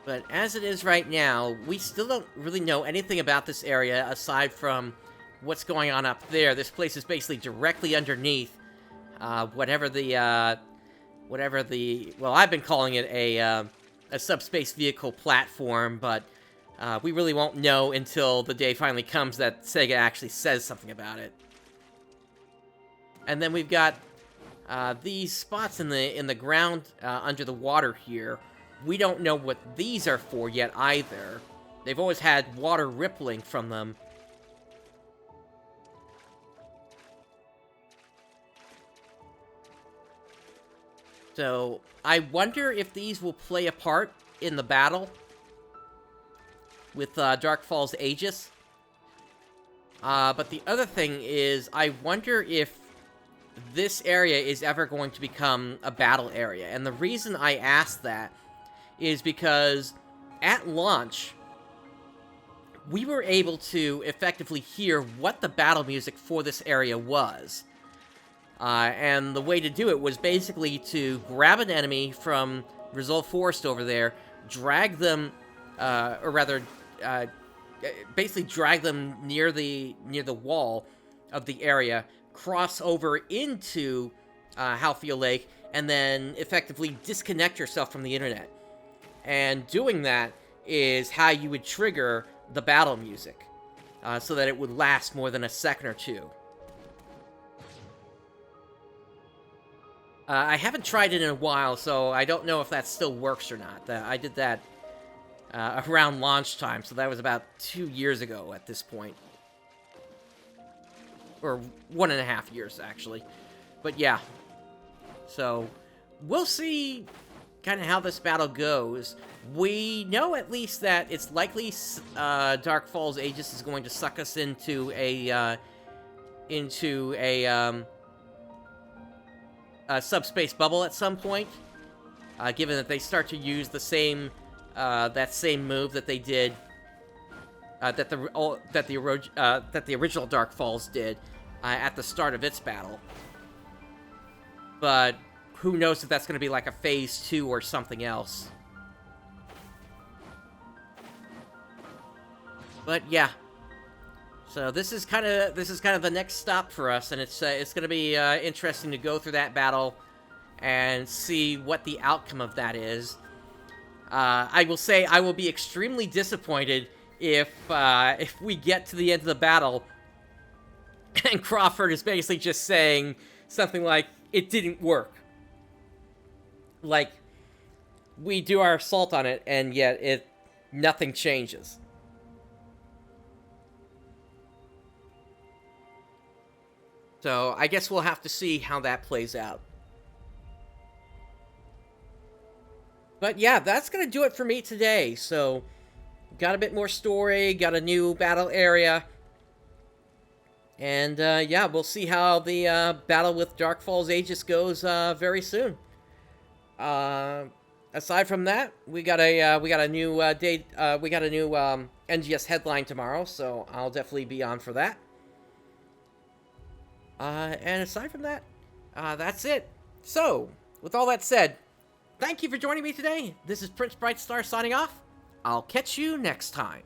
But as it is right now, we still don't really know anything about this area aside from what's going on up there. This place is basically directly underneath whatever the well, I've been calling it a subspace vehicle platform, but we really won't know until the day finally comes that Sega actually says something about it. And then we've got these spots in the ground under the water here. We don't know what these are for yet either. They've always had water rippling from them. So, I wonder if these will play a part in the battle with Dark Falls Aegis. But the other thing is, I wonder if this area is ever going to become a battle area. And the reason I ask that is because at launch, we were able to effectively hear what the battle music for this area was. And the way to do it was basically to grab an enemy from Resolve Forest over there, drag them, or rather, basically drag them near the wall of the area, cross over into Halffield Lake, and then effectively disconnect yourself from the internet. And doing that is how you would trigger the battle music, so that it would last more than a second or two. I haven't tried it in a while, so I don't know if that still works or not. I did that around launch time, so that was about 2 years ago at this point. Or 1.5 years, actually. But yeah. So, we'll see kind of how this battle goes. We know at least that it's likely Dark Falls Aegis is going to suck us into a subspace bubble at some point, given that they start to use the same that same move that they did that the original Dark Falls did at the start of its battle. But who knows if that's going to be like a phase 2 or something else. But yeah. So this is kind of the next stop for us, and it's going to be interesting to go through that battle and see what the outcome of that is. I will say I will be extremely disappointed if we get to the end of the battle and Crawford is basically just saying something like, "It didn't work." Like, we do our assault on it, and yet nothing changes. So, I guess we'll have to see how that plays out. But yeah, that's going to do it for me today. So, got a bit more story, got a new battle area. And yeah, we'll see how the battle with Dark Falls Aegis goes very soon. Aside from that, we got a new NGS headline tomorrow, so I'll definitely be on for that. And aside from that, that's it. So, with all that said, thank you for joining me today. This is PrinceBrightstar signing off. I'll catch you next time.